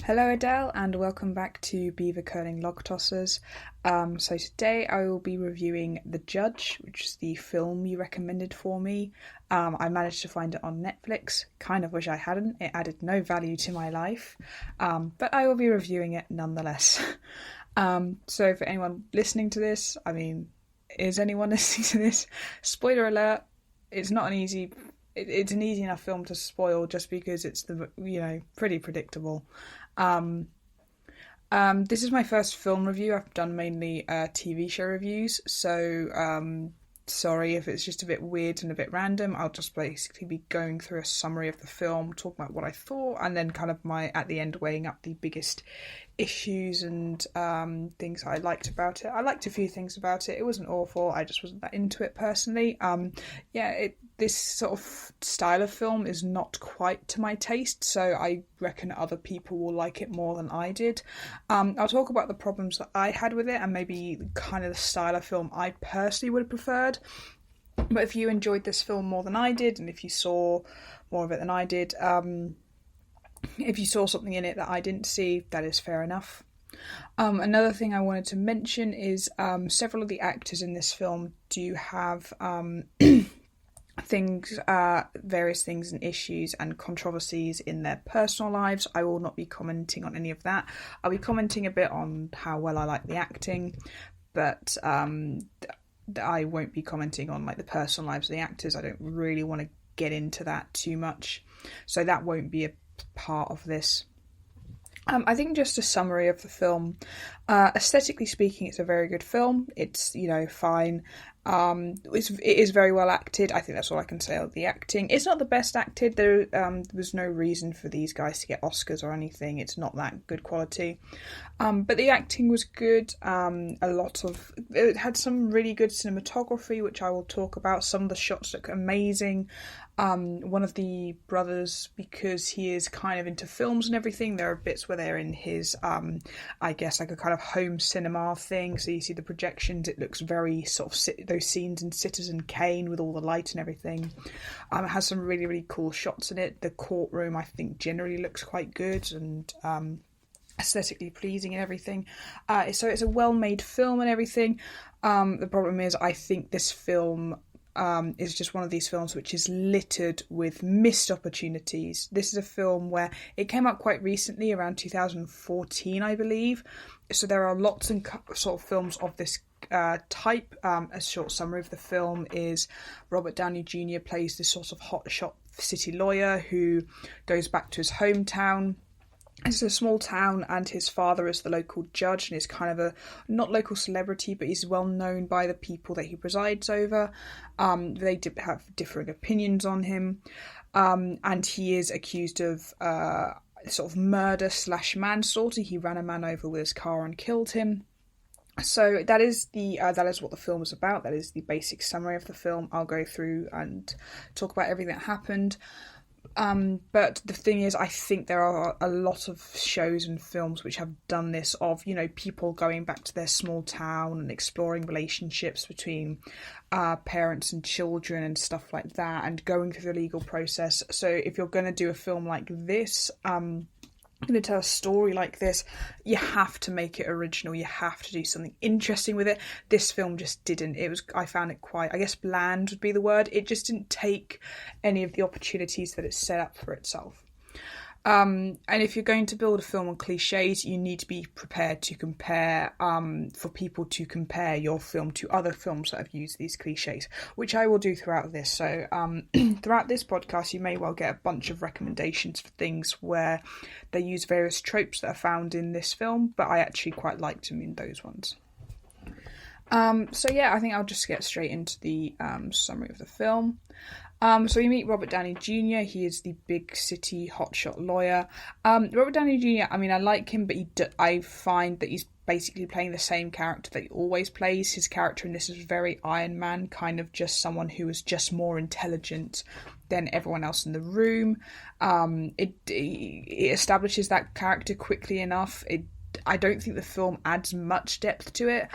Hello Adele and welcome back to Beaver curling Logtossers. So today I will be reviewing The Judge, which is the film you recommended for me. I managed to find it on Netflix. Kind of wish I hadn't. It added no value to my life. But I will be reviewing it nonetheless. So for anyone listening to this, is anyone listening to this? Spoiler alert, it's not an easy... It's an easy enough film to spoil just because it's pretty predictable. This is my first film review. I've done mainly TV show reviews, so sorry if it's just a bit weird and a bit random. I'll just basically be going through a summary of the film, talking about what I thought, and then kind of at the end weighing up the biggest issues and things I liked about it. I liked a few things about it. It wasn't awful. I just wasn't that into it personally. This sort of style of film is not quite to my taste, so I reckon other people will like it more than I did. I'll talk about the problems that I had with it and maybe kind of the style of film I personally would have preferred. But if you enjoyed this film more than I did, and if you saw more of it than I did, if you saw something in it that I didn't see, that is fair enough. Another thing I wanted to mention is several of the actors in this film do have various things and issues and controversies in their personal lives. I will not be commenting on any of that. I'll be commenting a bit on how well I like the acting, but I won't be commenting on the personal lives of the actors. I don't really want to get into that too much, so that won't be a part of this. I think just a summary of the film. Aesthetically speaking, it's a very good film. It's, fine. It is very well acted. I think that's all I can say of the acting. It's not the best acted. There was no reason for these guys to get Oscars or anything. It's not that good quality. But the acting was good. It had some really good cinematography, which I will talk about. Some of the shots look amazing. One of the brothers, because he is kind of into films and everything, there are bits where they're in his, I guess, like a kind of home cinema thing. So you see the projections. It looks very sort of those scenes in Citizen Kane with all the light and everything. It has some really, really cool shots in it. The courtroom, I think, generally looks quite good and aesthetically pleasing and everything. So it's a well-made film and everything. The problem is, I think this film is just one of these films which is littered with missed opportunities. This is a film where it came out quite recently, around 2014, I believe. So there are lots of sort of films of this type. A short summary of the film is Robert Downey Jr. plays this sort of hotshot city lawyer who goes back to his hometown. It's a small town, and his father is the local judge and is kind of a not local celebrity, but he's well known by the people that he presides over. They have differing opinions on him, and he is accused of sort of murder / manslaughter. He ran a man over with his car and killed him. So that is what the film is about. That is the basic summary of the film. I'll go through and talk about everything that happened. But the thing is, I think there are a lot of shows and films which have done this of, people going back to their small town and exploring relationships between parents and children and stuff like that, and going through the legal process. So if you're going to do a film like this, going to tell a story like this, you have to make it original. You have to do something interesting with it. This film just didn't. I found it quite, I guess, bland would be the word. It just didn't take any of the opportunities that it set up for itself. And if you're going to build a film on cliches, you need to be prepared to compare, for people to compare your film to other films that have used these cliches, which I will do throughout this. So throughout this podcast, you may well get a bunch of recommendations for things where they use various tropes that are found in this film, but I actually quite liked them in those ones. I think I'll just get straight into the summary of the film. So we meet Robert Downey Jr. He is the big city hotshot lawyer. Robert Downey Jr., I like him, but I find that he's basically playing the same character that he always plays. His character in this is very Iron Man, kind of just someone who is just more intelligent than everyone else in the room. It establishes that character quickly enough. I don't think the film adds much depth to it.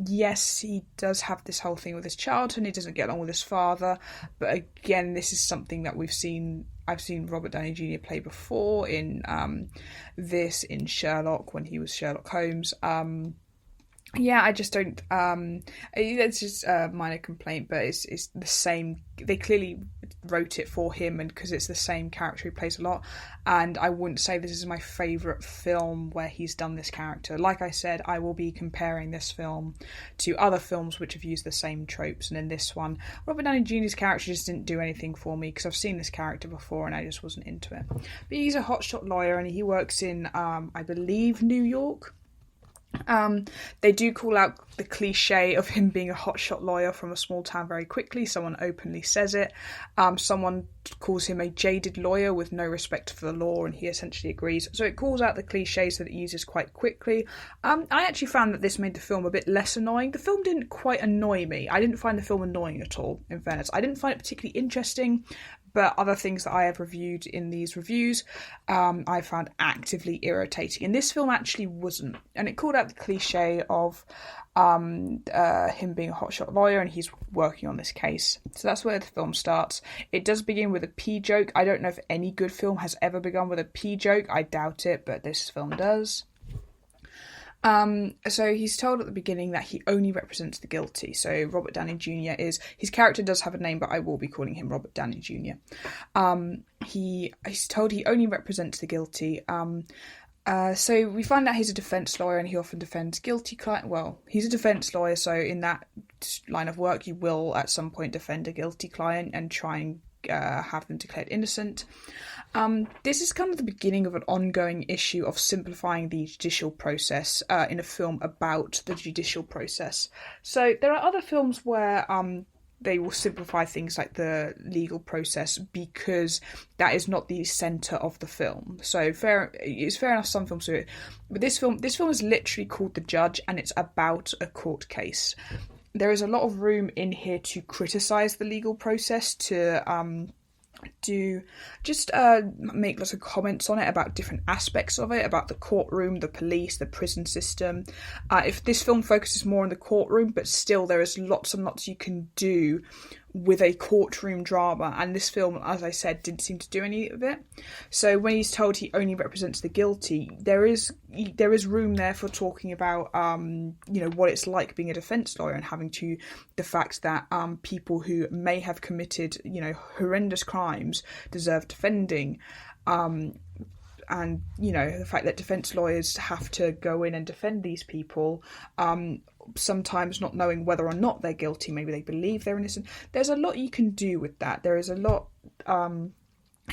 Yes, he does have this whole thing with his childhood, he doesn't get along with his father, but again, this is something that we've seen I've seen Robert Downey Jr. play before in in Sherlock when he was Sherlock Holmes. Yeah, I just don't. It's just a minor complaint, but it's the same. They clearly wrote it for him, and because it's the same character, he plays a lot. And I wouldn't say this is my favourite film where he's done this character. Like I said, I will be comparing this film to other films which have used the same tropes, and in this one, Robert Downey Jr.'s character just didn't do anything for me because I've seen this character before and I just wasn't into it. But he's a hotshot lawyer, and he works in, I believe, New York. They do call out the cliche of him being a hotshot lawyer from a small town very quickly. Someone openly says it. Someone calls him a jaded lawyer with no respect for the law, and he essentially agrees. So it calls out the cliches that it uses quite quickly. I actually found that this made the film a bit less annoying. The film didn't quite annoy me. I didn't find the film annoying at all, in fairness. I didn't find it particularly interesting, but other things that I have reviewed in these reviews, I found actively irritating. And this film actually wasn't. And it called out the cliche of him being a hotshot lawyer and he's working on this case. So that's where the film starts. It does begin with a pee joke. I don't know if any good film has ever begun with a pee joke. I doubt it, but this film does. So he's told at the beginning that he only represents the guilty. So Robert Downey Jr. his character does have a name, but I will be calling him Robert Downey Jr. He's told he only represents the guilty. So we find out he's a defence lawyer and he often defends guilty client. Well, he's a defence lawyer, so in that line of work, you will at some point defend a guilty client and try and have them declared innocent. This is kind of the beginning of an ongoing issue of simplifying the judicial process in a film about the judicial process. So there are other films where they will simplify things like the legal process because that is not the centre of the film. So it's fair enough some films do it, but this film is literally called The Judge, and it's about a court case. There is a lot of room in here to criticise the legal process, to make lots of comments on it about different aspects of it, about the courtroom, the police, the prison system. If this film focuses more on the courtroom, but still there is lots and lots you can do with a courtroom drama, and this film, as I said, didn't seem to do any of it. So when he's told he only represents the guilty, there is room there for talking about what it's like being a defence lawyer and having to the fact that people who may have committed horrendous crimes deserve defending. And the fact that defence lawyers have to go in and defend these people, sometimes not knowing whether or not they're guilty, maybe they believe they're innocent. There's a lot you can do with that. There is a lot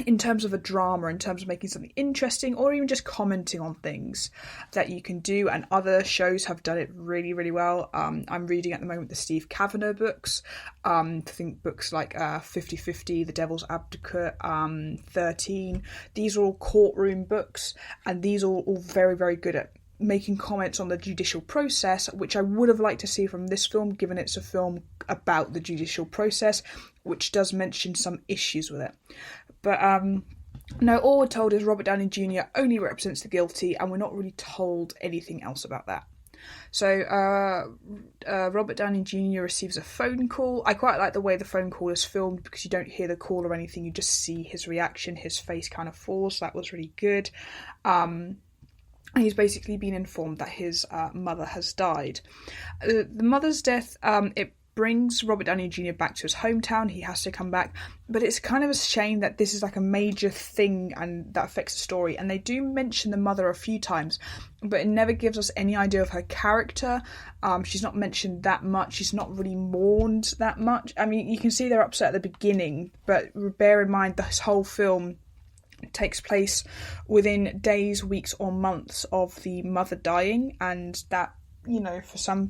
in terms of a drama, in terms of making something interesting, or even just commenting on things that you can do, and other shows have done it really, really well. I'm reading at the moment the Steve Kavanagh books. I think books like 50-50, The Devil's Advocate, 13. These are all courtroom books, and these are all very, very good at making comments on the judicial process, which I would have liked to see from this film, given it's a film about the judicial process, which does mention some issues with it. But no, all we're told is Robert Downey Jr. only represents the guilty, and we're not really told anything else about that. So Robert Downey Jr. receives a phone call. I quite like the way the phone call is filmed because you don't hear the call or anything, you just see his reaction, his face kind of falls. That was really good. He's basically been informed that his mother has died. The mother's death, it brings Robert Downey Jr. back to his hometown. He has to come back, but it's kind of a shame that this is like a major thing and that affects the story. And they do mention the mother a few times, but it never gives us any idea of her character. She's not mentioned that much. She's not really mourned that much. I mean, you can see they're upset at the beginning, but bear in mind this whole film takes place within days, weeks or months of the mother dying, and that, for some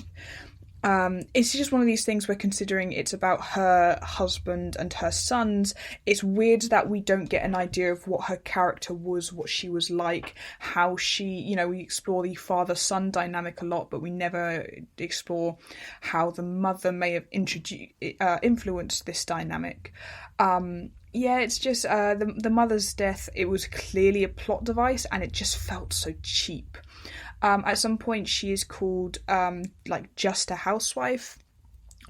it's just one of these things where, considering it's about her husband and her sons, it's weird that we don't get an idea of what her character was, what she was like, how she, we explore the father-son dynamic a lot, but we never explore how the mother may have influenced this dynamic. Yeah, it's just the mother's death, it was clearly a plot device and it just felt so cheap. At some point she is called just a housewife,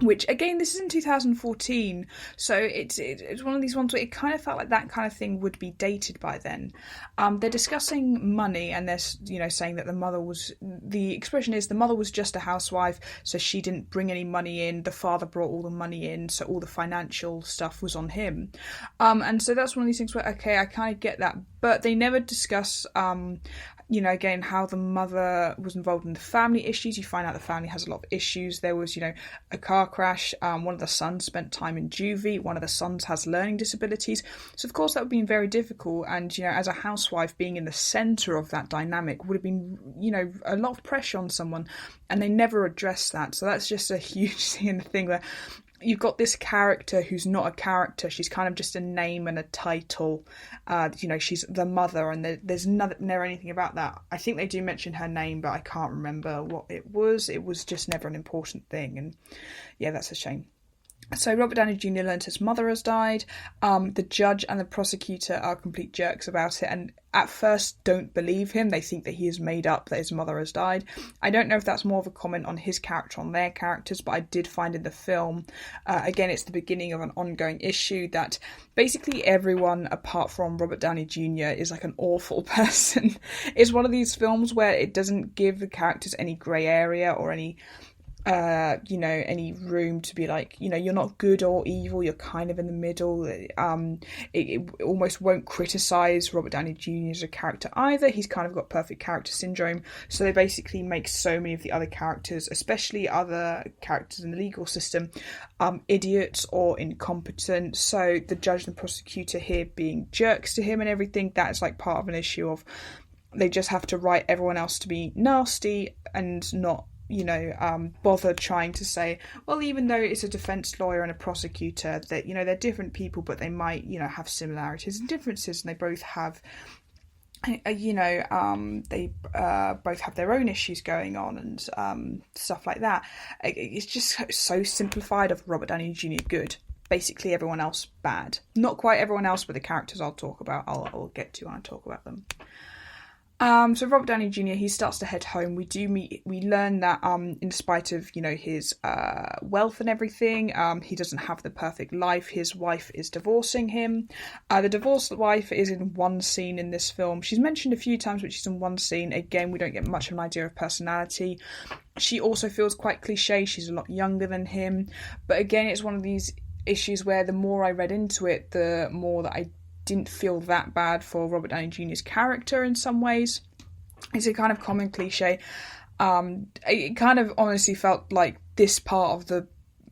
which again, this is in 2014, so it's one of these ones where it kind of felt like that kind of thing would be dated by then. They're discussing money, and they're saying that the expression is the mother was just a housewife, so she didn't bring any money in. The father brought all the money in, so all the financial stuff was on him. And so that's one of these things where, okay, I kind of get that, but they never discuss again, how the mother was involved in the family issues. You find out the family has a lot of issues. There was, a car crash. One of the sons spent time in juvie. One of the sons has learning disabilities. So, of course, that would have been very difficult. And, as a housewife, being in the centre of that dynamic would have been, a lot of pressure on someone. And they never addressed that. So that's just a huge thing in the thing where you've got this character who's not a character. She's kind of just a name and a title. She's the mother, and there's never anything about that. I think they do mention her name, but I can't remember what it was. It was just never an important thing, and yeah, that's a shame. So Robert Downey Jr. learns his mother has died. The judge and the prosecutor are complete jerks about it, and at first don't believe him. They think that he has made up that his mother has died. I don't know if that's more of a comment on his character, on their characters, but I did find in the film, again, it's the beginning of an ongoing issue that basically everyone apart from Robert Downey Jr. is like an awful person. It's one of these films where it doesn't give the characters any grey area or any any room to be like, you're not good or evil, you're kind of in the middle. It almost won't criticise Robert Downey Jr. as a character either. He's kind of got perfect character syndrome, so they basically make so many of the other characters, especially other characters in the legal system, idiots or incompetent. So the judge and the prosecutor here being jerks to him and everything, that's like part of an issue of they just have to write everyone else to be nasty and not bother trying to say, well, even though it's a defence lawyer and a prosecutor, that, they're different people, but they might, have similarities and differences, and they both have, they both have their own issues going on and stuff like that. It's just so simplified of Robert Downey Jr. good. Basically everyone else bad. Not quite everyone else, but the characters I'll talk about, I'll get to when I talk about them. So Robert Downey Jr., he starts to head home. We learn that in spite of, his wealth and everything, he doesn't have the perfect life. His wife is divorcing him. The divorced wife is in one scene in this film. She's mentioned a few times, but she's in one scene. Again, we don't get much of an idea of personality. She also feels quite cliche. She's a lot younger than him. But again, it's one of these issues where the more I read into it, the more that I didn't feel that bad for Robert Downey Jr.'s character in some ways. It's a kind of common cliche. It kind of honestly felt like this part of the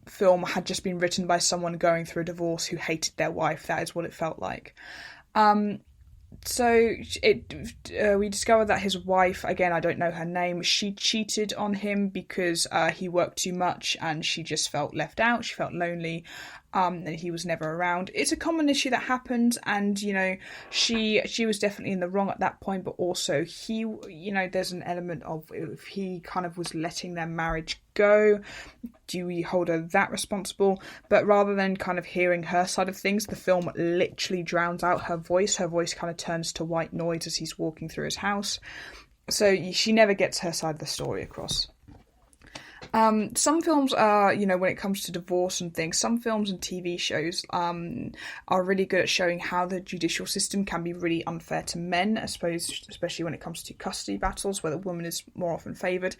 film had just been written by someone going through a divorce who hated their wife. That is what it felt like. So we discovered that his wife, again, I don't know her name, she cheated on him because he worked too much and she just felt left out. She felt lonely. And he was never around. It's a common issue that happens, and she was definitely in the wrong at that point, but also he, there's an element of if he kind of was letting their marriage go, do we hold her that responsible? But rather than kind of hearing her side of things, the film literally drowns out her voice. Her voice kind of turns to white noise as he's walking through his house, so she never gets her side of the story across. Some films are, when it comes to divorce and things, some films and TV shows are really good at showing how the judicial system can be really unfair to men, I suppose, especially when it comes to custody battles where the woman is more often favoured.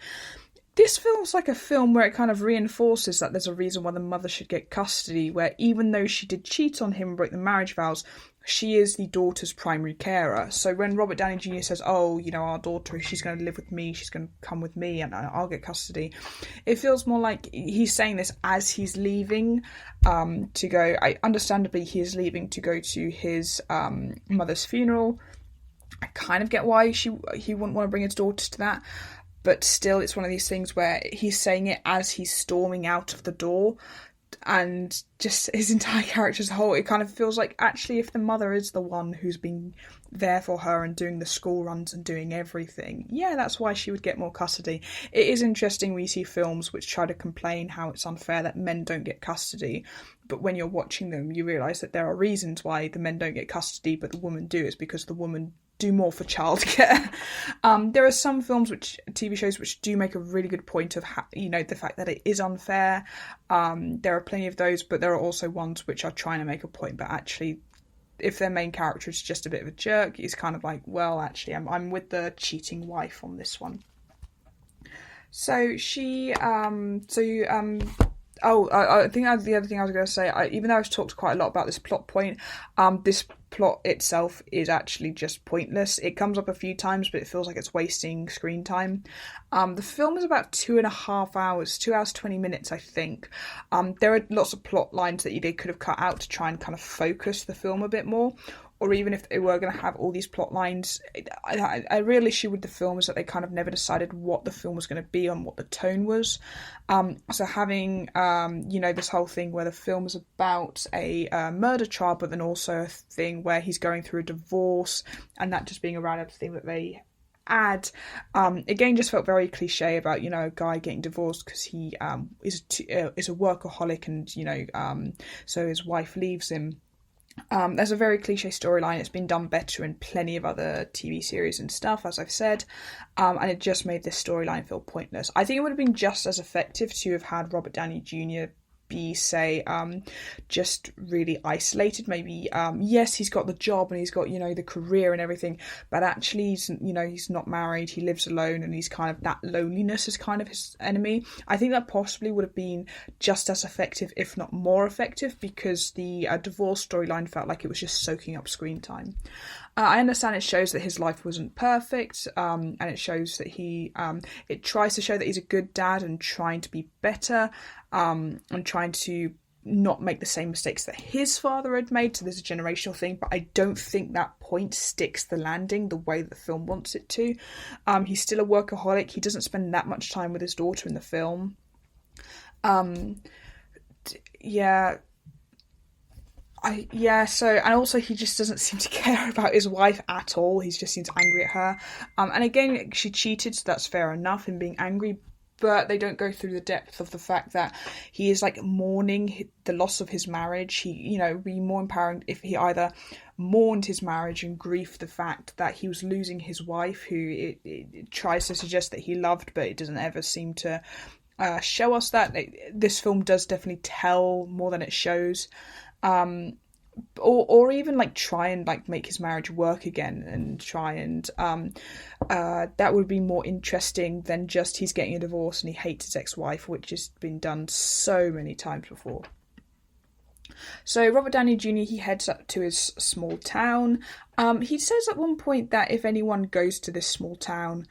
This feels like a film where it kind of reinforces that there's a reason why the mother should get custody, where even though she did cheat on him and break the marriage vows, she is the daughter's primary carer. So when Robert Downey Jr. says, our daughter, she's going to live with me, she's going to come with me and I'll get custody, it feels more like he's saying this as he's leaving to go. Understandably, he is leaving to go to his mother's funeral. I kind of get why he wouldn't want to bring his daughter to that. But still, it's one of these things where he's saying it as he's storming out of the door, and just his entire character as a whole, it kind of feels like actually if the mother is the one who's been there for her and doing the school runs and doing everything, yeah, that's why she would get more custody. It is interesting we see films which try to complain how it's unfair that men don't get custody, but when you're watching them you realise that there are reasons why the men don't get custody but the women do. It's because the woman do more for childcare. There are some TV shows which do make a really good point of the fact that it is unfair. There are plenty of those, but there are also ones which are trying to make a point, but actually, if their main character is just a bit of a jerk, it's kind of like, well, actually, I'm with the cheating wife on this one. So she, I think the other thing I was going to say, even though I've talked quite a lot about this plot point, this plot itself is actually just pointless. It comes up a few times, but it feels like it's wasting screen time. The film is about 2.5 hours, 2 hours 20 minutes, I think. There are lots of plot lines that they could have cut out to try and kind of focus the film a bit more. Or even if they were going to have all these plot lines, a real issue with the film is that they kind of never decided what the film was going to be and what the tone was. So having, this whole thing where the film is about a murder trial, but then also a thing where he's going through a divorce, and that just being a random thing that they add, again, just felt very cliche about, a guy getting divorced because he is a workaholic, and, so his wife leaves him. There's a very cliche storyline. It's been done better in plenty of other TV series and stuff, as I've said, and it just made this storyline feel pointless. I think it would have been just as effective to have had Robert Downey Jr. be, say, just really isolated. Maybe, yes, he's got the job and he's got, the career and everything, but actually he's not married, he lives alone, and he's kind of, that loneliness is kind of his enemy. I think that possibly would have been just as effective, if not more effective, because the divorce storyline felt like it was just soaking up screen time. I understand it shows that his life wasn't perfect, and it shows that it tries to show that he's a good dad and trying to be better, and trying to not make the same mistakes that his father had made, so there's a generational thing, but I don't think that point sticks the landing the way that the film wants it to. He's still a workaholic, he doesn't spend that much time with his daughter in the film. And also he just doesn't seem to care about his wife at all. He just seems angry at her. And again, she cheated, so that's fair enough in being angry, but they don't go through the depth of the fact that he is like mourning the loss of his marriage. He, would be more empowering if he either mourned his marriage and grieved the fact that he was losing his wife, who it tries to suggest that he loved, but it doesn't ever seem to show us that. This film does definitely tell more than it shows. Or even like try and like make his marriage work again, and try and that would be more interesting than just he's getting a divorce and he hates his ex-wife, which has been done so many times before. So Robert Downey Jr., he heads up to his small town. He says at one point that if anyone goes to this small town,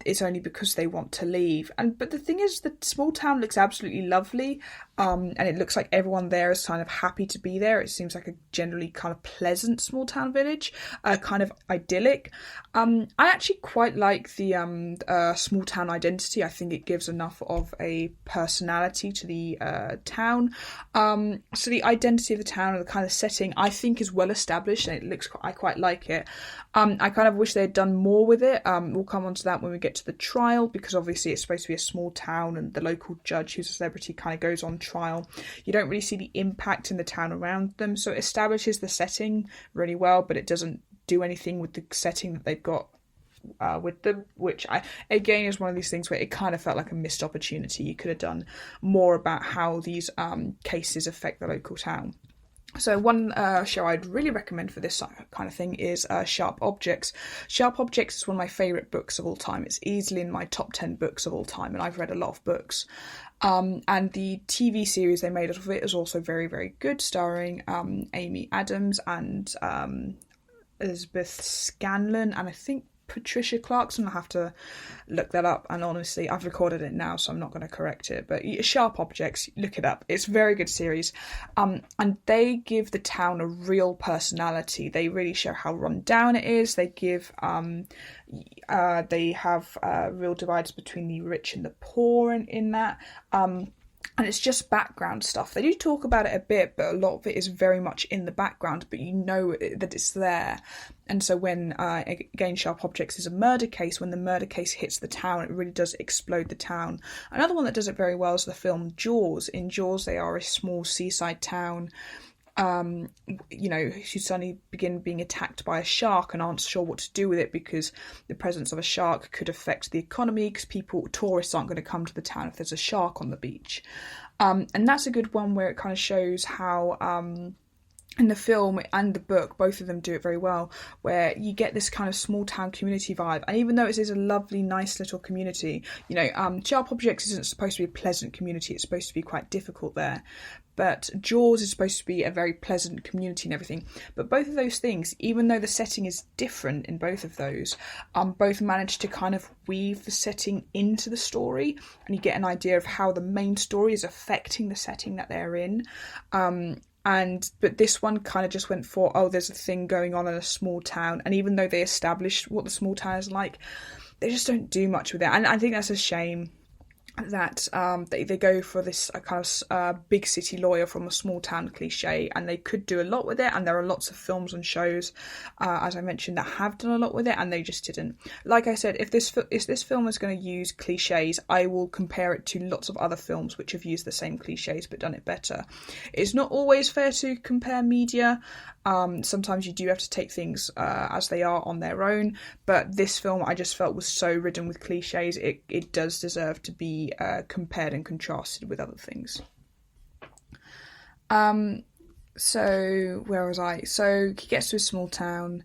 it's only because they want to leave. But the thing is, the small town looks absolutely lovely, and it looks like everyone there is kind of happy to be there. It seems like a generally kind of pleasant small town village, kind of idyllic. I actually quite like the small town identity. I think it gives enough of a personality to the town. So the identity of the town and the kind of setting, I think, is well established, and I quite like it. I kind of wish they had done more with it. We'll come on to that when we get to the trial, because obviously it's supposed to be a small town and the local judge, who's a celebrity, kind of goes on trial. You don't really see the impact in the town around them, so it establishes the setting really well, but it doesn't do anything with the setting that they've got with them, which again is one of these things where it kind of felt like a missed opportunity. You could have done more about how these cases affect the local town. So one show I'd really recommend for this kind of thing is Sharp Objects. Sharp Objects is one of my favourite books of all time. It's easily in my top 10 books of all time, and I've read a lot of books. And the TV series they made out of it is also very, very good, starring Amy Adams and Elizabeth Scanlon, and I think Patricia Clarkson. I'll have to look that up, and honestly I've recorded it now, so I'm not going to correct it, but Sharp Objects, look it up. It's a very good series, and they give the town a real personality. They really show how run down it is. They give they have real divides between the rich and the poor in that, and it's just background stuff. They do talk about it a bit, but a lot of it is very much in the background, but you know that it's there. And so when, again, Sharp Objects is a murder case, when the murder case hits the town, it really does explode the town. Another one that does it very well is the film Jaws. In Jaws, they are a small seaside town, who suddenly begin being attacked by a shark and aren't sure what to do with it because the presence of a shark could affect the economy because tourists aren't going to come to the town if there's a shark on the beach. And that's a good one where it kind of shows how in the film and the book, both of them do it very well, where you get this kind of small town community vibe. And even though it is a lovely, nice little community, Sharp Objects isn't supposed to be a pleasant community. It's supposed to be quite difficult there. But Jaws is supposed to be a very pleasant community and everything. But both of those things, even though the setting is different in both of those, both manage to kind of weave the setting into the story, and you get an idea of how the main story is affecting the setting that they're in. But this one kind of just went for, there's a thing going on in a small town, and even though they established what the small town is like, they just don't do much with it, and I think that's a shame that they go for this kind of big city lawyer from a small town cliche, and they could do a lot with it, and there are lots of films and shows, as I mentioned, that have done a lot with it, and they just didn't. Like I said, if this film is going to use cliches, I will compare it to lots of other films which have used the same cliches but done it better. It's not always fair to compare media. Sometimes you do have to take things as they are on their own, but this film I just felt was so ridden with cliches, it does deserve to be compared and contrasted with other things. So where was I? So he gets to a small town.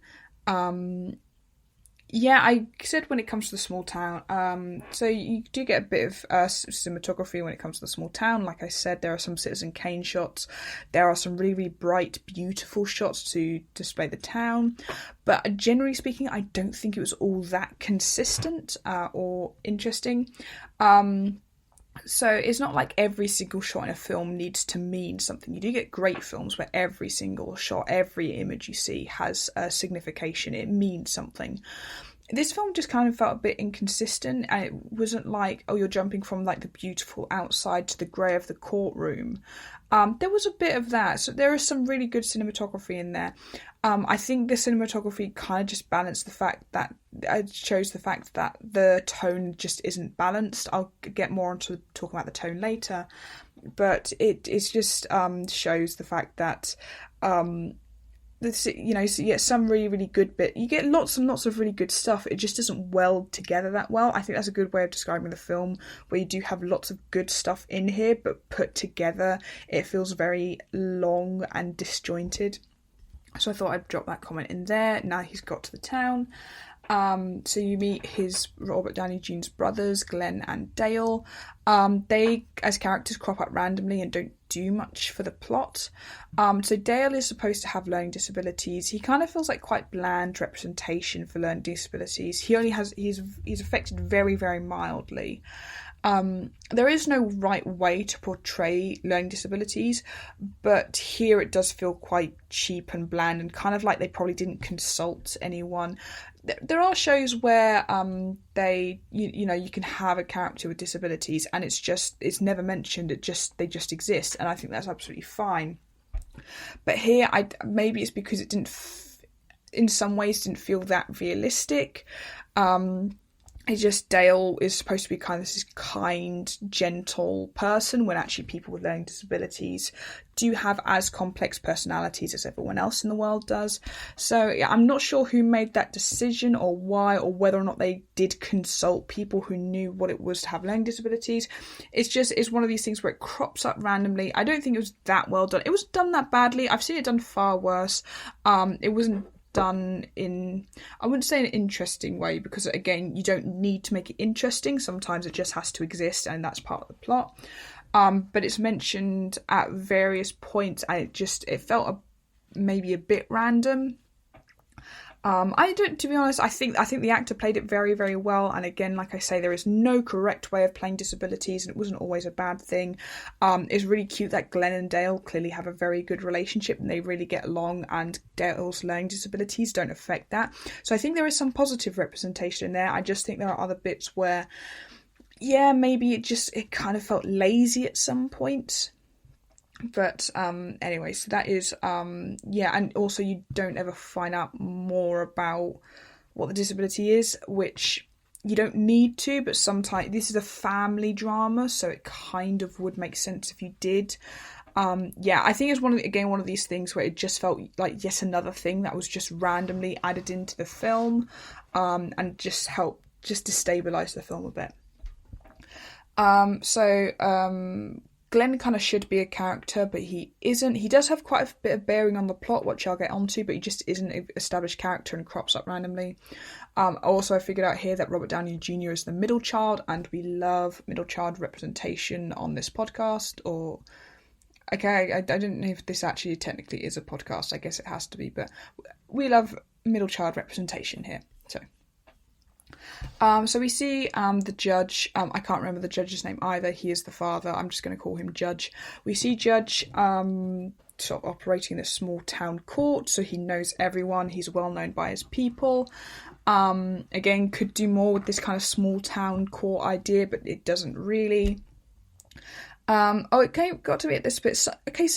I said when it comes to the small town, so you do get a bit of cinematography when it comes to the small town. Like I said, there are some Citizen Kane shots. There are some really, really bright, beautiful shots to display the town. But generally speaking, I don't think it was all that consistent or interesting. So it's not like every single shot in a film needs to mean something. You do get great films where every single shot, every image you see has a signification. It means something. This film just kind of felt a bit inconsistent, and it wasn't like, you're jumping from like the beautiful outside to the grey of the courtroom. There was a bit of that, so there is some really good cinematography in there. I think the cinematography kind of just balanced the fact that it shows the fact that the tone just isn't balanced. I'll get more onto talking about the tone later, but it just shows the fact that so you get some really, really good bit. You get lots and lots of really good stuff. It just doesn't weld together that well. I think that's a good way of describing the film, where you do have lots of good stuff in here, but put together, it feels very long and disjointed. So I thought I'd drop that comment in there. Now he's got to the town. So you meet his Robert Downey Jr.'s brothers, Glenn and Dale. They, as characters, crop up randomly and don't do much for the plot. So Dale is supposed to have learning disabilities. He kind of feels like quite bland representation for learning disabilities. He's affected very, very mildly. There is no right way to portray learning disabilities, but here it does feel quite cheap and bland, and kind of like they probably didn't consult anyone. There are shows where you can have a character with disabilities and it's never mentioned. They just exist, and I think that's absolutely fine. But here, maybe it's because it in some ways didn't feel that realistic. It's just Dale is supposed to be kind of this kind, gentle person, when actually people with learning disabilities do have as complex personalities as everyone else in the world does. So I'm not sure who made that decision or why, or whether or not they did consult people who knew what it was to have learning disabilities. It's one of these things where it crops up randomly. I don't think it was that well done. It was done that badly. I've seen it done far worse. It wasn't done in, I wouldn't say an interesting way, because again, you don't need to make it interesting. Sometimes it just has to exist, and that's part of the plot. But it's mentioned at various points, and it felt maybe a bit random. To be honest, I think the actor played it very, very well. And again, like I say, there is no correct way of playing disabilities, and it wasn't always a bad thing. It's really cute that Glenn and Dale clearly have a very good relationship, and they really get along, and Dale's learning disabilities don't affect that. So I think there is some positive representation in there. I just think there are other bits where, maybe it kind of felt lazy at some points. But anyway, so that is and also you don't ever find out more about what the disability is, which you don't need to, but sometimes this is a family drama, so it kind of would make sense if you did. I think it's one of these things where it just felt like yet another thing that was just randomly added into the film, and just helped just destabilize the film a bit. Glenn kind of should be a character, but he isn't. He does have quite a bit of bearing on the plot, which I'll get onto, but he just isn't an established character and crops up randomly. Also, I figured out here that Robert Downey Jr. is the middle child, and we love middle child representation on this podcast. I don't know if this actually technically is a podcast. I guess it has to be, but we love middle child representation here. So we see the judge. I can't remember the judge's name either. He is the father. I'm just going to call him Judge. We see Judge sort of operating this small town court, so he knows everyone. He's well known by his people. Again, could do more with this kind of small town court idea, but it doesn't really. It got to be at this bit. So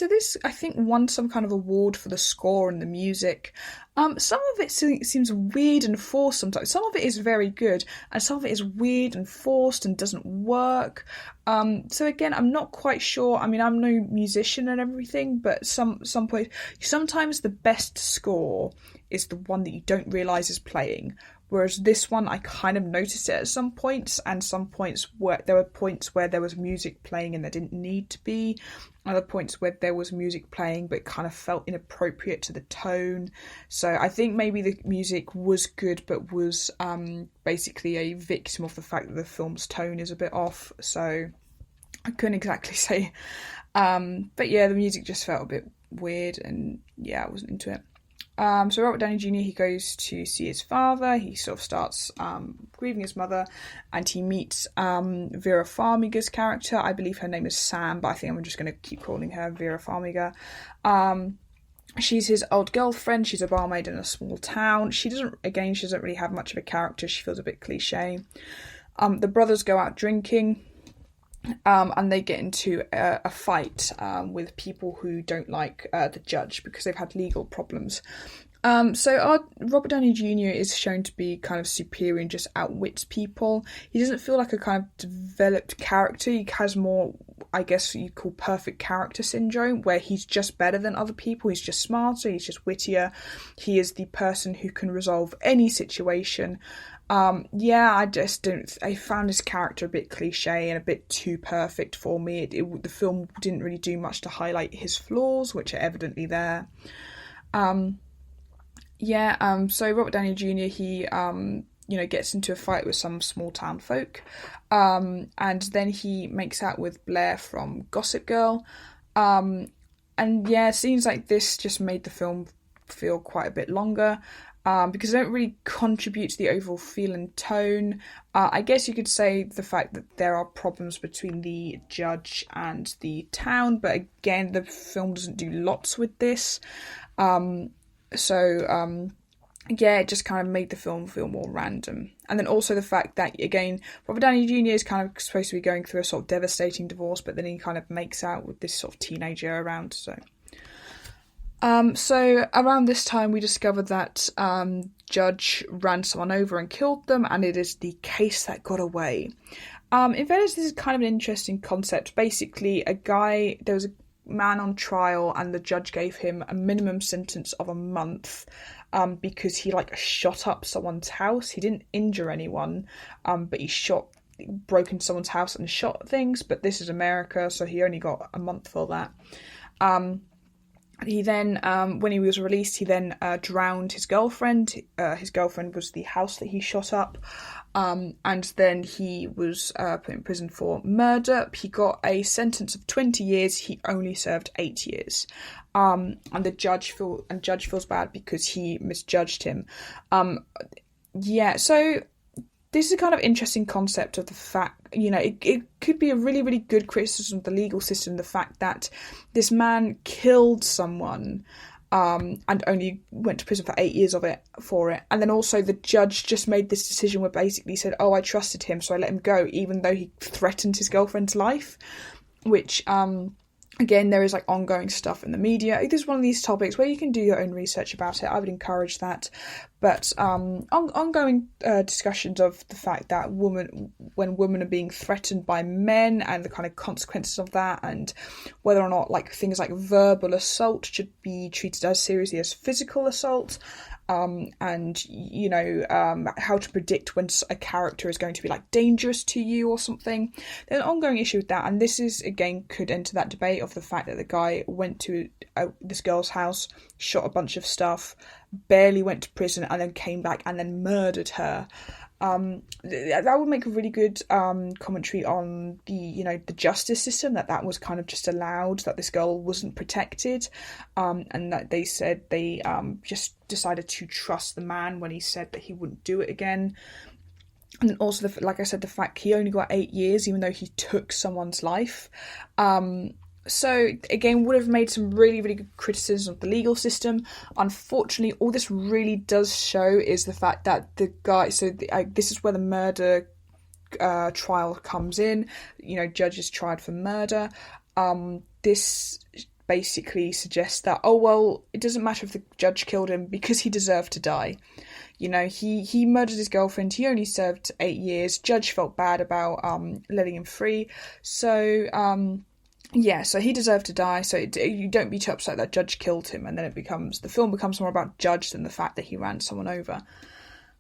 this, I think, won some kind of award for the score and the music. Some of it seems weird and forced sometimes. Some of it is very good, and some of it is weird and forced and doesn't work. So again, I'm not quite sure. I mean, I'm no musician and everything, but sometimes the best score is the one that you don't realise is playing. Whereas this one, I kind of noticed it at some points, and some points where there were points where there was music playing and there didn't need to be. Other points where there was music playing but it kind of felt inappropriate to the tone. So I think maybe the music was good but was basically a victim of the fact that the film's tone is a bit off. So I couldn't exactly say. But yeah, the music just felt a bit weird, and yeah, I wasn't into it. So Robert Downey Jr., he goes to see his father. He sort of starts grieving his mother, and he meets Vera Farmiga's character. I believe her name is Sam, but I think I'm just going to keep calling her Vera Farmiga. She's his old girlfriend. She's a barmaid in a small town. She doesn't really have much of a character. She feels a bit cliche. The brothers go out drinking. And they get into a fight with people who don't like the judge because they've had legal problems. So Robert Downey Jr. is shown to be kind of superior and just outwits people. He doesn't feel like a kind of developed character. He has more, I guess you'd call perfect character syndrome, where he's just better than other people. He's just smarter. He's just wittier. He is the person who can resolve any situation. I found his character a bit cliche and a bit too perfect for me. The film didn't really do much to highlight his flaws, which are evidently there. So Robert Downey Jr., he, gets into a fight with some small town folk, and then he makes out with Blair from Gossip Girl. Scenes like this just made the film feel quite a bit longer. Because they don't really contribute to the overall feel and tone. I guess you could say the fact that there are problems between the judge and the town, but again, the film doesn't do lots with this. It just kind of made the film feel more random. And then also the fact that, again, Robert Downey Jr. is kind of supposed to be going through a sort of devastating divorce, but then he kind of makes out with this sort of teenager around, so... So around this time we discovered that Judge ran someone over and killed them, and it is the case that got away. In fairness, this is kind of an interesting concept. Basically, there was a man on trial, and the judge gave him a minimum sentence of a month because he shot up someone's house. He didn't injure anyone, but he broke into someone's house and shot things. But this is America, so he only got a month for that. He then, when he was released, he then drowned his girlfriend. His girlfriend was the house that he shot up. And then he was put in prison for murder. He got a sentence of 20 years. He only served 8 years. And the judge feels bad because he misjudged him. So this is a kind of interesting concept of the fact, it could be a really, really good criticism of the legal system, the fact that this man killed someone and only went to prison for 8 years for it. And then also the judge just made this decision where basically said, I trusted him, so I let him go, even though he threatened his girlfriend's life, which Again, there is like ongoing stuff in the media. It is one of these topics where you can do your own research about it. I would encourage that. But ongoing discussions of the fact that when women are being threatened by men and the kind of consequences of that, and whether or not like things like verbal assault should be treated as seriously as physical assault. And how to predict when a character is going to be like dangerous to you or something. There's an ongoing issue with that, and this is again could enter that debate of the fact that the guy went to this girl's house, shot a bunch of stuff, barely went to prison, and then came back and then murdered her. That would make a really good commentary on the justice system, that was kind of just allowed, that this girl wasn't protected, and that they said they just decided to trust the man when he said that he wouldn't do it again. And then also, like I said, the fact he only got 8 years even though he took someone's life. So, again, would have made some really, really good criticism of the legal system. Unfortunately, all this really does show is the fact that the guy... this is where the murder trial comes in. Judges tried for murder. This basically suggests that, it doesn't matter if the judge killed him because he deserved to die. He murdered his girlfriend. He only served 8 years. Judge felt bad about letting him free. So... so he deserved to die, so you don't be too upset that Judge killed him, and then the film becomes more about Judge than the fact that he ran someone over.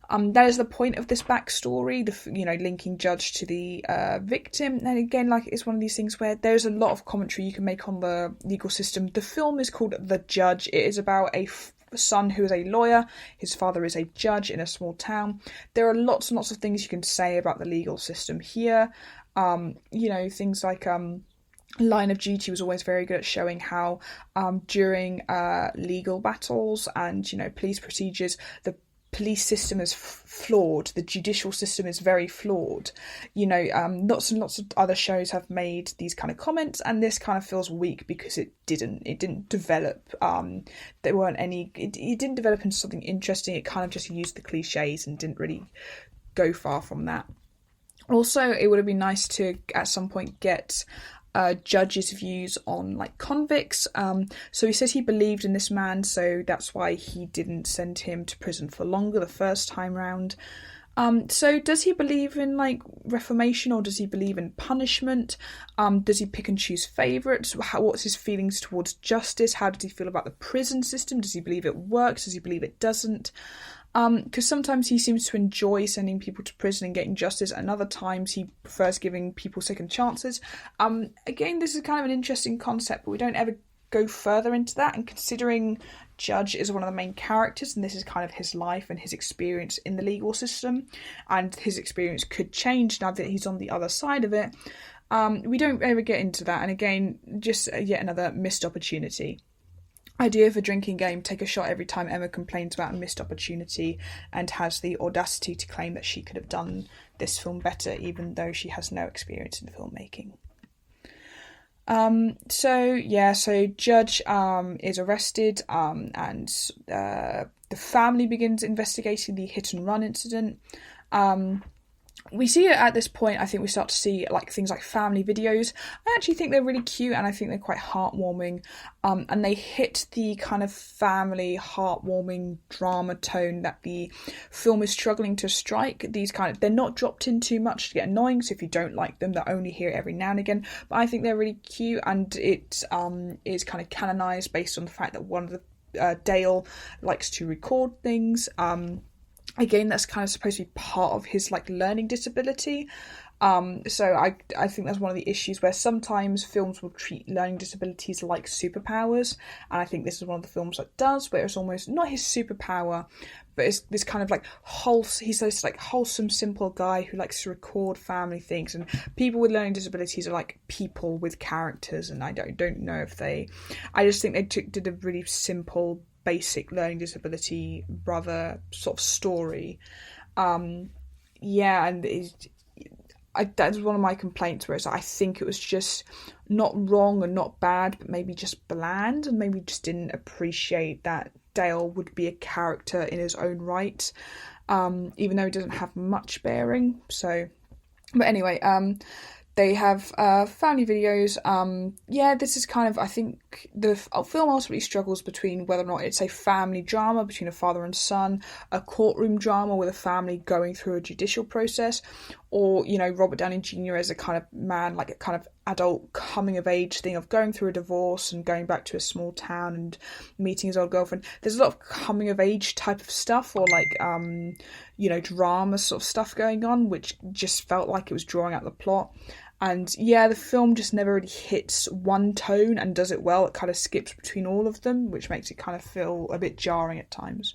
That is the point of this backstory, linking Judge to the victim. And again, it's one of these things where there's a lot of commentary you can make on the legal system. The film is called The Judge. It is about a son who is a lawyer. His father is a judge in a small town. There are lots and lots of things you can say about the legal system here. Things like... Line of Duty was always very good at showing how during legal battles and police procedures, the police system is flawed, the judicial system is very flawed. Lots and lots of other shows have made these kind of comments, and this kind of feels weak because it didn't develop. It didn't develop into something interesting. It kind of just used the cliches and didn't really go far from that. Also, it would have been nice to at some point get Judge's views on convicts. So he says he believed in this man, so that's why he didn't send him to prison for longer the first time round. So does he believe in reformation, or does he believe in punishment? Does he pick and choose favourites? What's his feelings towards justice? How does he feel about the prison system? Does he believe it works? Does he believe it doesn't? Because sometimes he seems to enjoy sending people to prison and getting justice, and other times he prefers giving people second chances. Again, this is kind of an interesting concept, but we don't ever go further into that. And considering Judge is one of the main characters, and this is kind of his life and his experience in the legal system, and his experience could change now that he's on the other side of it, we don't ever get into that. And again, just yet another missed opportunity. Idea for drinking game: take a shot every time Emma complains about a missed opportunity and has the audacity to claim that she could have done this film better, even though she has no experience in filmmaking. So Judge is arrested, and the family begins investigating the hit and run incident. We see it at this point. I think we start to see things like family videos. I actually think they're really cute, and I think they're quite heartwarming. And they hit the kind of family, heartwarming drama tone that the film is struggling to strike. They're not dropped in too much to get annoying. So if you don't like them, they'll only hear it every now and again. But I think they're really cute, and it is kind of canonized based on the fact that one of the Dale likes to record things. Again, that's kind of supposed to be part of his learning disability. So I think that's one of the issues where sometimes films will treat learning disabilities like superpowers, and I think this is one of the films that does, where it's almost not his superpower, but it's this kind of he's this wholesome, simple guy who likes to record family things, and people with learning disabilities are like people with characters, and I don't know if I just think they did a really simple, basic learning disability brother sort of story. And that's one of my complaints, where I think it was just not wrong and not bad, but maybe just bland, and maybe just didn't appreciate that Dale would be a character in his own right, even though he doesn't have much bearing. So, but anyway, They have family videos. This is kind of, I think the film ultimately struggles between whether or not it's a family drama between a father and son, a courtroom drama with a family going through a judicial process, or, Robert Downey Jr. as a kind of man, like a kind of adult coming of age thing of going through a divorce and going back to a small town and meeting his old girlfriend. There's a lot of coming of age type of stuff, or like, drama sort of stuff going on, which just felt like it was drawing out the plot. And the film just never really hits one tone and does it well. It kind of skips between all of them, which makes it kind of feel a bit jarring at times.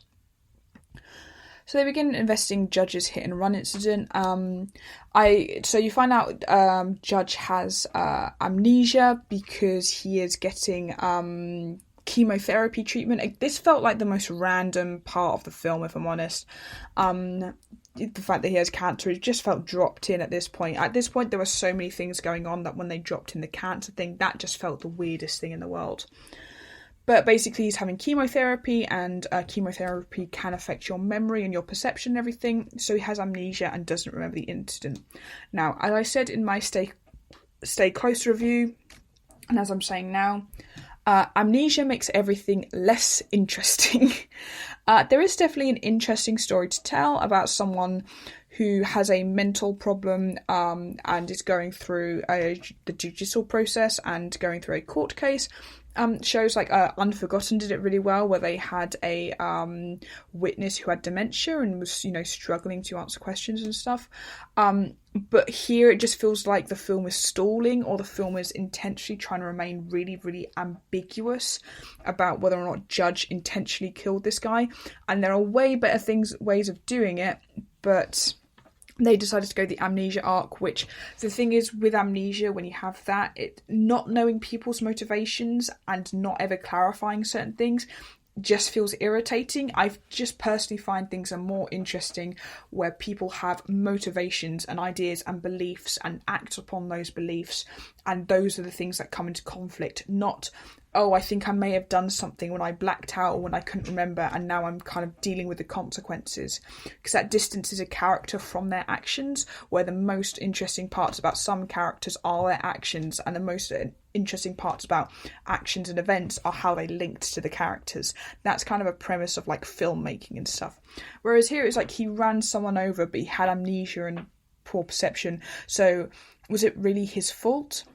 So they begin investigating Judge's hit and run incident. So you find out Judge has amnesia because he is getting chemotherapy treatment. This felt like the most random part of the film, if I'm honest. The fact that he has cancer, it just felt dropped in at this point. At this point, there were so many things going on that when they dropped in the cancer thing, that just felt the weirdest thing in the world. But basically, he's having chemotherapy, and chemotherapy can affect your memory and your perception and everything. So he has amnesia and doesn't remember the incident. Now, as I said in my Stay Close review, and as I'm saying now, amnesia makes everything less interesting. There is definitely an interesting story to tell about someone who has a mental problem and is going through the judicial process and going through a court case. Shows like Unforgotten did it really well, where they had a witness who had dementia and was, struggling to answer questions and stuff. But here it just feels like the film is stalling, or the film is intentionally trying to remain really, really ambiguous about whether or not Judge intentionally killed this guy. And there are way better ways of doing it, but they decided to go the amnesia arc, which the thing is with amnesia, when you have that, it not knowing people's motivations and not ever clarifying certain things just feels irritating. I just personally find things are more interesting where people have motivations and ideas and beliefs and act upon those beliefs, and those are the things that come into conflict, not I think I may have done something when I blacked out or when I couldn't remember and now I'm kind of dealing with the consequences. Because that distances a character from their actions, where the most interesting parts about some characters are their actions, and the most interesting parts about actions and events are how they linked to the characters. That's kind of a premise of like filmmaking and stuff. Whereas here it's like he ran someone over but he had amnesia and poor perception. So was it really his fault?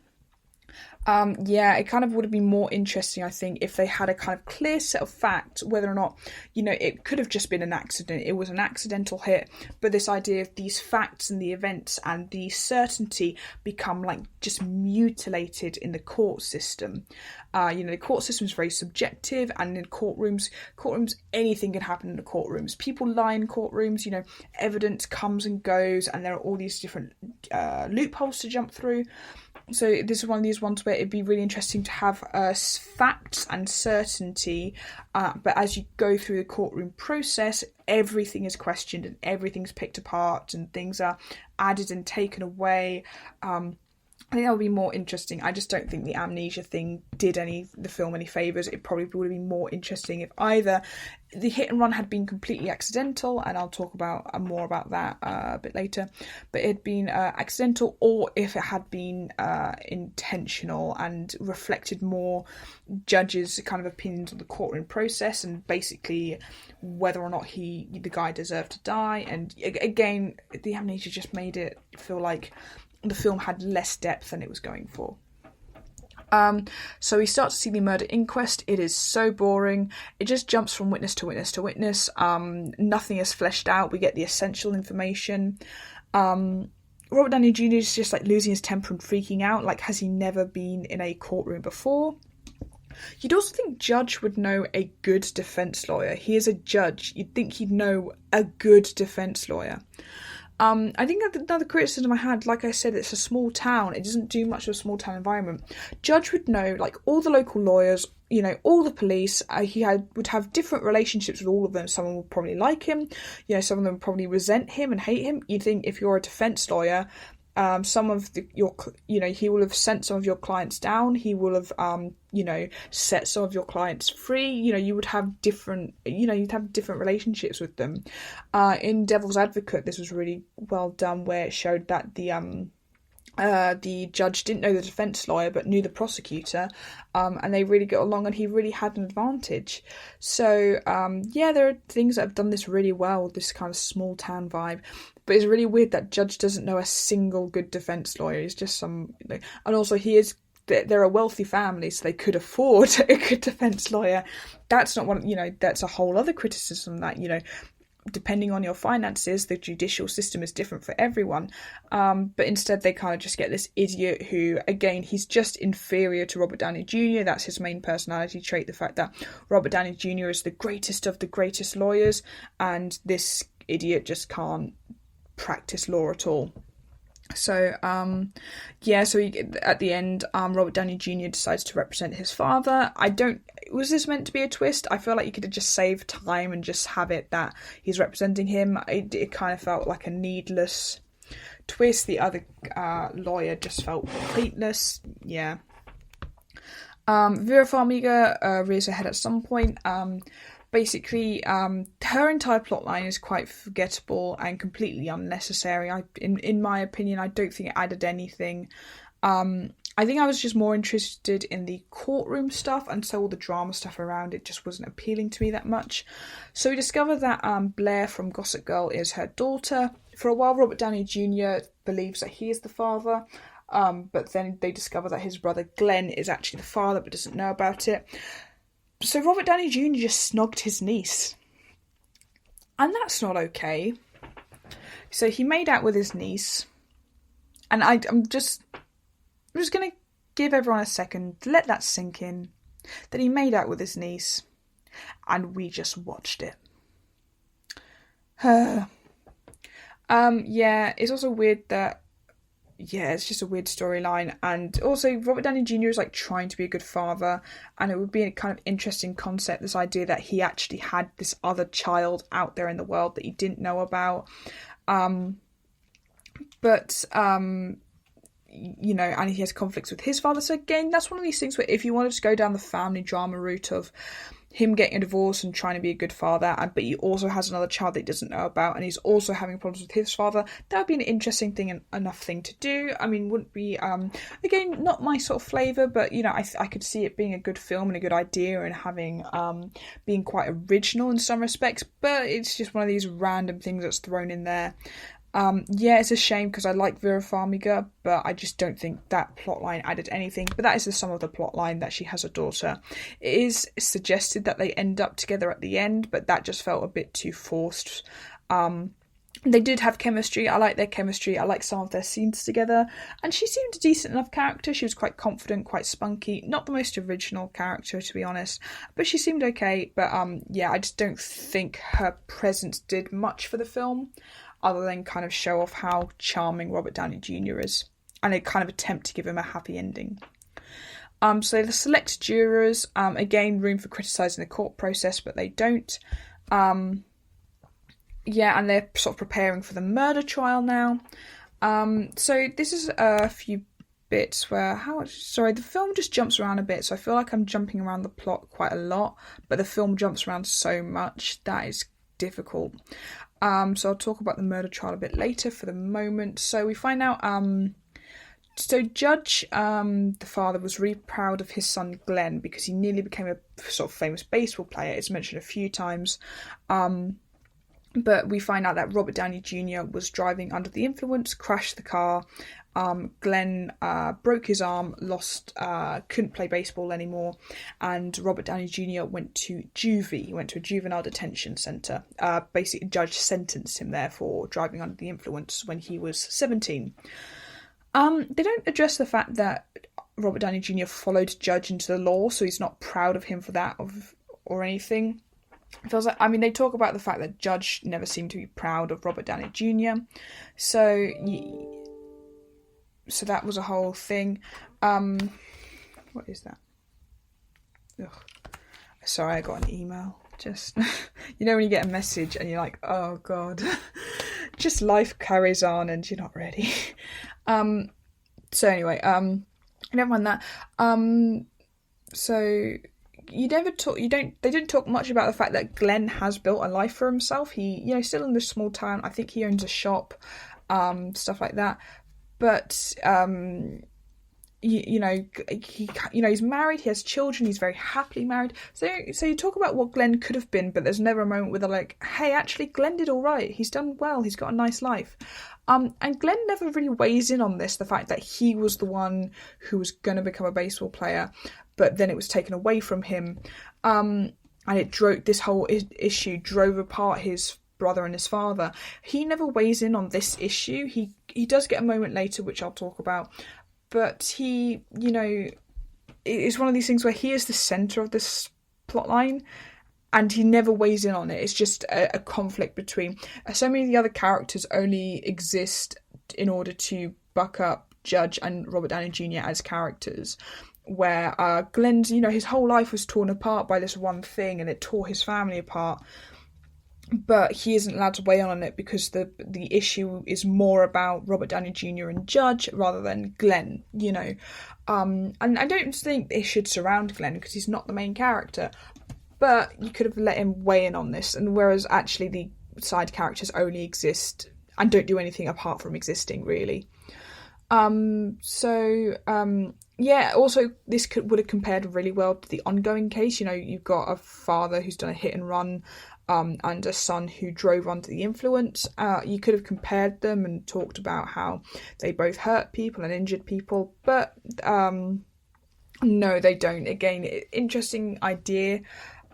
It kind of would have been more interesting, I think, if they had a kind of clear set of facts, whether or not, it could have just been an accident. It was an accidental hit, but this idea of these facts and the events and the certainty become like just mutilated in the court system. The court system is very subjective, and in courtrooms, anything can happen in the courtrooms. People lie in courtrooms, evidence comes and goes, and there are all these different loopholes to jump through. So this is one of these ones where it'd be really interesting to have facts and certainty, but as you go through the courtroom process, everything is questioned and everything's picked apart and things are added and taken away. I think that would be more interesting. I just don't think the amnesia thing did the film any favours. It probably would have been more interesting if either the hit and run had been completely accidental, and I'll talk about more about that a bit later, but it had been accidental, or if it had been intentional and reflected more Judge's kind of opinions on the courtroom process and basically whether or not the guy deserved to die. And again, the amnesia just made it feel like the film had less depth than it was going for. So we start to see the murder inquest. It is so boring. It just jumps from witness to witness to witness. Nothing is fleshed out. We get the essential information. Robert Downey Jr. is just like losing his temper and freaking out. Like, has he never been in a courtroom before? You'd also think Judge would know a good defence lawyer. He is a judge. You'd think he'd know a good defence lawyer. I think another criticism I had, like I said, it's a small town. It doesn't do much of a small town environment. Judge would know, like, all the local lawyers, all the police. Would have different relationships with all of them. Someone would probably like him. Some of them would probably resent him and hate him. You'd think if you're a defence lawyer, he will have sent some of your clients down. He will have, set some of your clients free. You would have different, you'd have different relationships with them. In Devil's Advocate, this was really well done, where it showed that the the judge didn't know the defence lawyer but knew the prosecutor, and they really got along, and he really had an advantage. So there are things that have done this really well, this kind of small town vibe. But it's really weird that judge doesn't know a single good defence lawyer. He's just some, and also they're a wealthy family, so they could afford a good defence lawyer. That's not one, that's a whole other criticism that, depending on your finances, the judicial system is different for everyone. But instead they kind of just get this idiot who, again, he's just inferior to Robert Downey Jr. That's his main personality trait, the fact that Robert Downey Jr. is the greatest of the greatest lawyers, and this idiot just can't practice law at all. So, at the end, Robert Downey Jr. decides to represent his father. Was this meant to be a twist? I feel like you could have just saved time and just have it that he's representing him. It kind of felt like a needless twist. The other lawyer just felt pointless. Yeah. Vera Farmiga rears her head at some point. Basically, her entire plotline is quite forgettable and completely unnecessary. In my opinion, I don't think it added anything. I think I was just more interested in the courtroom stuff, and so all the drama stuff around it just wasn't appealing to me that much. So we discover that Blair from Gossip Girl is her daughter. For a while, Robert Downey Jr. believes that he is the father, but then they discover that his brother Glenn is actually the father but doesn't know about it. So Robert Downey Jr. just snogged his niece. And that's not okay. So he made out with his niece. And I'm just going to give everyone a second to let that sink in. That he made out with his niece. And we just watched it. It's also weird that it's just a weird storyline, and also Robert Downey Jr. is trying to be a good father, and it would be a kind of interesting concept, this idea that he actually had this other child out there in the world that he didn't know about, and he has conflicts with his father. So again, that's one of these things where if you wanted to go down the family drama route of him getting a divorce and trying to be a good father, but he also has another child that he doesn't know about, and he's also having problems with his father, that would be an interesting thing and enough thing to do. I mean, wouldn't be, again, not my sort of flavour, but, I could see it being a good film and a good idea and having, being quite original in some respects, but it's just one of these random things that's thrown in there. It's a shame because I like Vera Farmiga, but I just don't think that plotline added anything. But that is the sum of the plotline, that she has a daughter. It is suggested that they end up together at the end, but that just felt a bit too forced. They did have chemistry. I like their chemistry. I like some of their scenes together. And she seemed a decent enough character. She was quite confident, quite spunky. Not the most original character, to be honest. But she seemed okay. But I just don't think her presence did much for the film, other than kind of show off how charming Robert Downey Jr. is, and a kind of attempt to give him a happy ending. So the select jurors, again, room for criticising the court process, but they don't. And they're sort of preparing for the murder trial now. So this is a few bits where the film just jumps around a bit, so I feel like I'm jumping around the plot quite a lot, but the film jumps around so much that is difficult. So I'll talk about the murder trial a bit later. For the moment, so we find out so Judge, the father, was really proud of his son Glenn because he nearly became a sort of famous baseball player. It's mentioned a few times, but we find out that Robert Downey Jr. was driving under the influence, crashed the car. Glenn broke his arm, couldn't play baseball anymore, and Robert Downey Jr. went to juvie. He went to a juvenile detention centre. Basically, a judge sentenced him there for driving under the influence when he was 17. They don't address the fact that Robert Downey Jr. followed Judge into the law, so he's not proud of him for that or anything. It feels like, they talk about the fact that Judge never seemed to be proud of Robert Downey Jr. So that was a whole thing. What is that? Ugh. Sorry, I got an email. Just, when you get a message and you're like, oh God. Just life carries on and you're not ready. So anyway, never mind that. So they didn't talk much about the fact that Glenn has built a life for himself. He, still in this small town, I think he owns a shop, stuff like that. but he's married, he has children, he's very happily married. So you talk about what Glenn could have been, but there's never a moment where they're like, hey, actually, Glenn did all right. He's done well. He's got a nice life. And Glenn never really weighs in on this, the fact that he was the one who was going to become a baseball player, but then it was taken away from him. And this whole issue drove apart his brother and his father. He never weighs in on this issue. He does get a moment later, which I'll talk about, but he, it's one of these things where he is the centre of this plotline, and he never weighs in on it. It's just a conflict between... So many of the other characters only exist in order to buck up Judge and Robert Downey Jr. as characters, where Glenn's, his whole life was torn apart by this one thing, and it tore his family apart. But he isn't allowed to weigh in on it because the issue is more about Robert Downey Jr. and Judge rather than Glenn, And I don't think it should surround Glenn because he's not the main character. But you could have let him weigh in on this, and whereas actually the side characters only exist and don't do anything apart from existing, really. Also this would have compared really well to the ongoing case. You've got a father who's done a hit and run, and a son who drove under the influence. You could have compared them and talked about how they both hurt people and injured people, but no, they don't. Again, interesting idea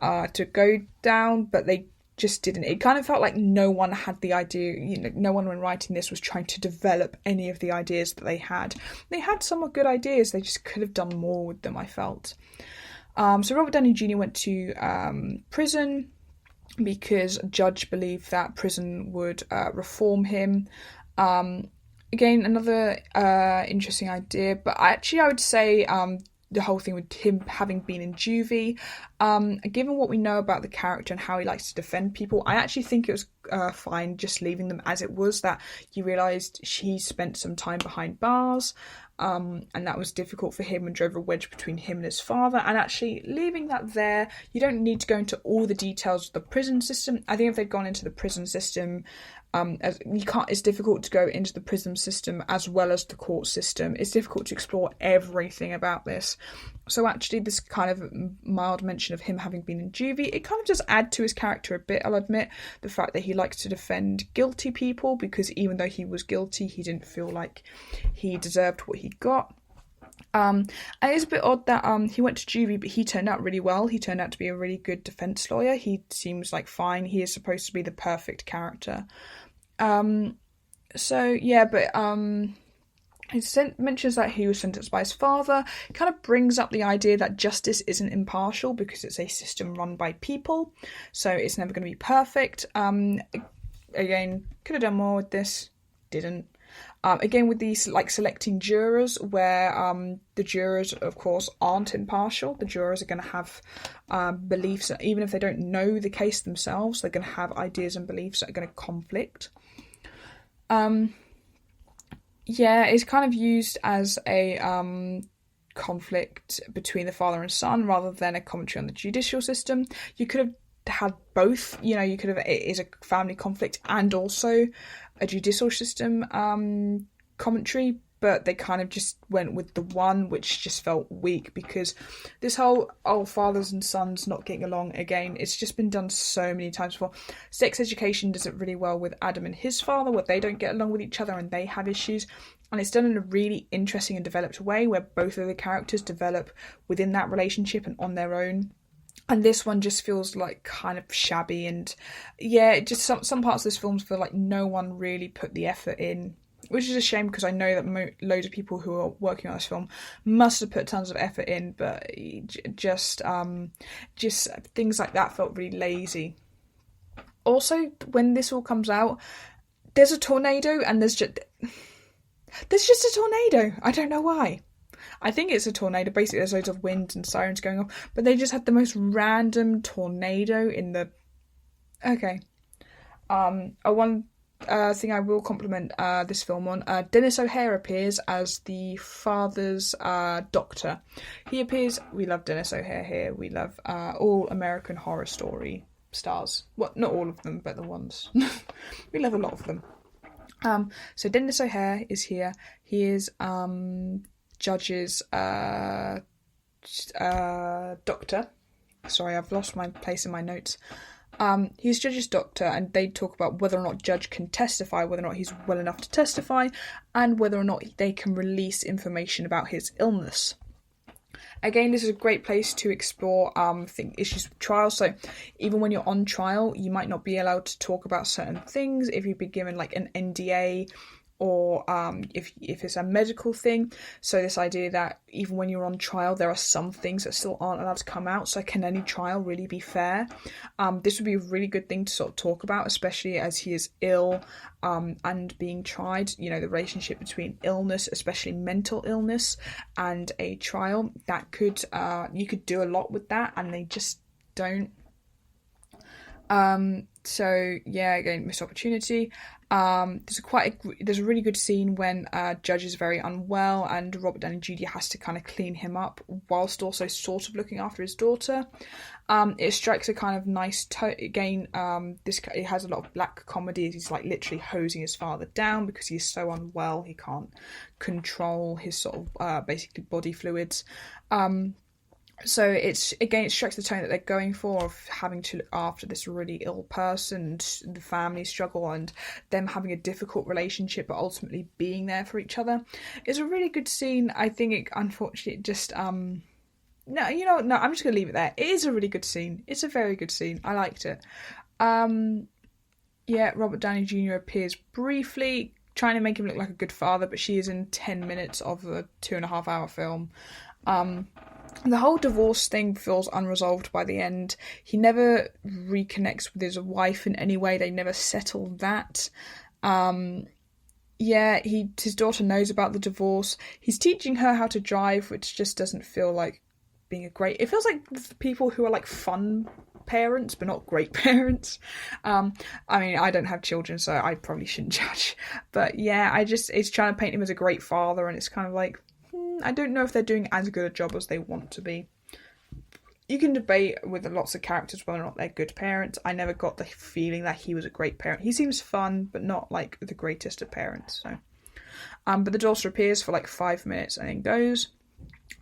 to go down, but they just didn't. It kind of felt like no one had the idea, no one when writing this was trying to develop any of the ideas that they had. They had somewhat good ideas, they just could have done more with them, I felt. So Robert Downey Jr. went to prison because a judge believed that prison would reform him. Again, another interesting idea, but actually I would say the whole thing with him having been in juvie, given what we know about the character and how he likes to defend people, I actually think it was fine just leaving them as it was, that you realised he spent some time behind bars, and that was difficult for him and drove a wedge between him and his father, and actually leaving that there. You don't need to go into all the details of the prison system. I think if they'd gone into the prison system, it's difficult to go into the prison system as well as the court system. It's difficult to explore everything about this. So actually this kind of mild mention of him having been in juvie, it kind of does add to his character a bit, I'll admit. The fact that he likes to defend guilty people, because even though he was guilty, he didn't feel like he deserved what he got. And it's a bit odd that he went to juvie, but he turned out really well. He turned out to be a really good defence lawyer. He seems like fine. He is supposed to be the perfect character. It mentions that he was sentenced by his father. It kind of brings up the idea that justice isn't impartial because it's a system run by people, so it's never going to be perfect. Again, could have done more with this, didn't. Again, with these selecting jurors, where the jurors, of course, aren't impartial. The jurors are going to have beliefs, even if they don't know the case themselves, they're going to have ideas and beliefs that are going to conflict. It's kind of used as a conflict between the father and son rather than a commentary on the judicial system. You could have had both. You could have, it is a family conflict and also a judicial system commentary, but they kind of just went with the one, which just felt weak, because this whole fathers and sons not getting along, again, it's just been done so many times before. Sex Education does it really well with Adam and his father, where they don't get along with each other and they have issues, and it's done in a really interesting and developed way where both of the characters develop within that relationship and on their own. And this one just feels like kind of shabby, and just some parts of this film feel like no one really put the effort in, which is a shame, because I know that loads of people who are working on this film must have put tons of effort in, but just things like that felt really lazy. Also, when this all comes out, there's a tornado, and there's just a tornado. I don't know why. I think it's a tornado. Basically, there's loads of wind and sirens going off, but they just had the most random tornado in the... Okay. One thing I will compliment this film on, Dennis O'Hare appears as the father's doctor. He appears... We love Dennis O'Hare here. We love all American Horror Story stars. Well, not all of them, but the ones. We love a lot of them. So Dennis O'Hare is here. He is Judge's doctor. Sorry, I've lost my place in my notes. He's Judge's doctor, and they talk about whether or not Judge can testify, whether or not he's well enough to testify, and whether or not they can release information about his illness. Again, this is a great place to explore issues with trial. So even when you're on trial, you might not be allowed to talk about certain things if you've been given like an NDA, or if it's a medical thing. So this idea that even when you're on trial, there are some things that still aren't allowed to come out. So can any trial really be fair? This would be a really good thing to sort of talk about, especially as he is ill and being tried. You know, the relationship between illness, especially mental illness, and a trial. That could you could do a lot with that, and they just don't. So yeah, again, missed opportunity. There's a really good scene when Judge is very unwell and Robert Downey Jr. has to kind of clean him up whilst also sort of looking after his daughter. It strikes a kind of nice tone. Again, it has a lot of black comedy. He's like literally hosing his father down because he's so unwell. He can't control his sort of basically body fluids. So it strikes the tone that they're going for, of having to look after this really ill person, and the family struggle, and them having a difficult relationship, but ultimately being there for each other. It's a really good scene. I think it, unfortunately, just no, you know, no, I'm just gonna leave it there. It is a really good scene. It's a very good scene. I liked it. Yeah, Robert Downey Jr. appears briefly, trying to make him look like a good father, but she is in 10 minutes of a 2.5 hour film. The whole divorce thing feels unresolved by the end. He never reconnects with his wife in any way. They never settle that. His daughter knows about the divorce. He's teaching her how to drive, which just doesn't feel like being a great... It feels like people who are like fun parents, but not great parents. I mean, I don't have children, so I probably shouldn't judge. But yeah, it's trying to paint him as a great father, and it's kind of like... I don't know if they're doing as good a job as they want to be. You can debate with lots of characters whether or not they're good parents. I never got the feeling that he was a great parent. He seems fun, but not like the greatest of parents. So, but the daughter appears for like 5 minutes and then goes.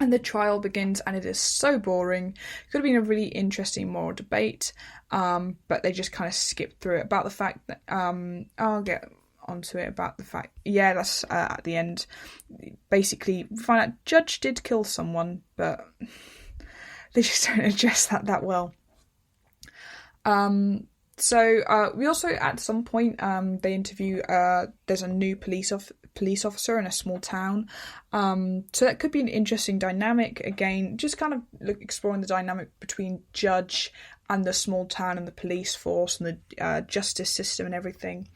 And the trial begins, and it is so boring. Could have been a really interesting moral debate, but they just kind of skipped through it about the fact that I'll get onto it about the fact, yeah, that's at the end. Basically, we find out Judge did kill someone, but they just don't address that well. So we also, at some point, they interview, there's a new police officer in a small town. So that could be an interesting dynamic. Again, just kind of exploring the dynamic between Judge and the small town and the police force and the justice system and everything.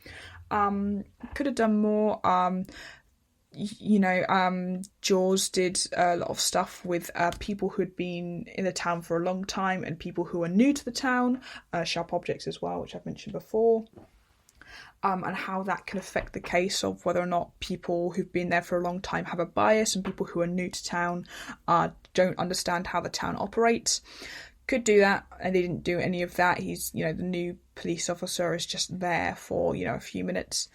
Could have done more. Jaws did a lot of stuff with people who had been in the town for a long time and people who are new to the town, sharp objects as well, which I've mentioned before, and how that can affect the case of whether or not people who've been there for a long time have a bias and people who are new to town don't understand how the town operates. Could do that, and they didn't do any of that. He's, the new police officer is just there for, a few minutes.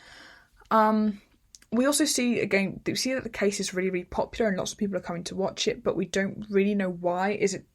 We also see that the case is really, really popular and lots of people are coming to watch it, but we don't really know why. Is it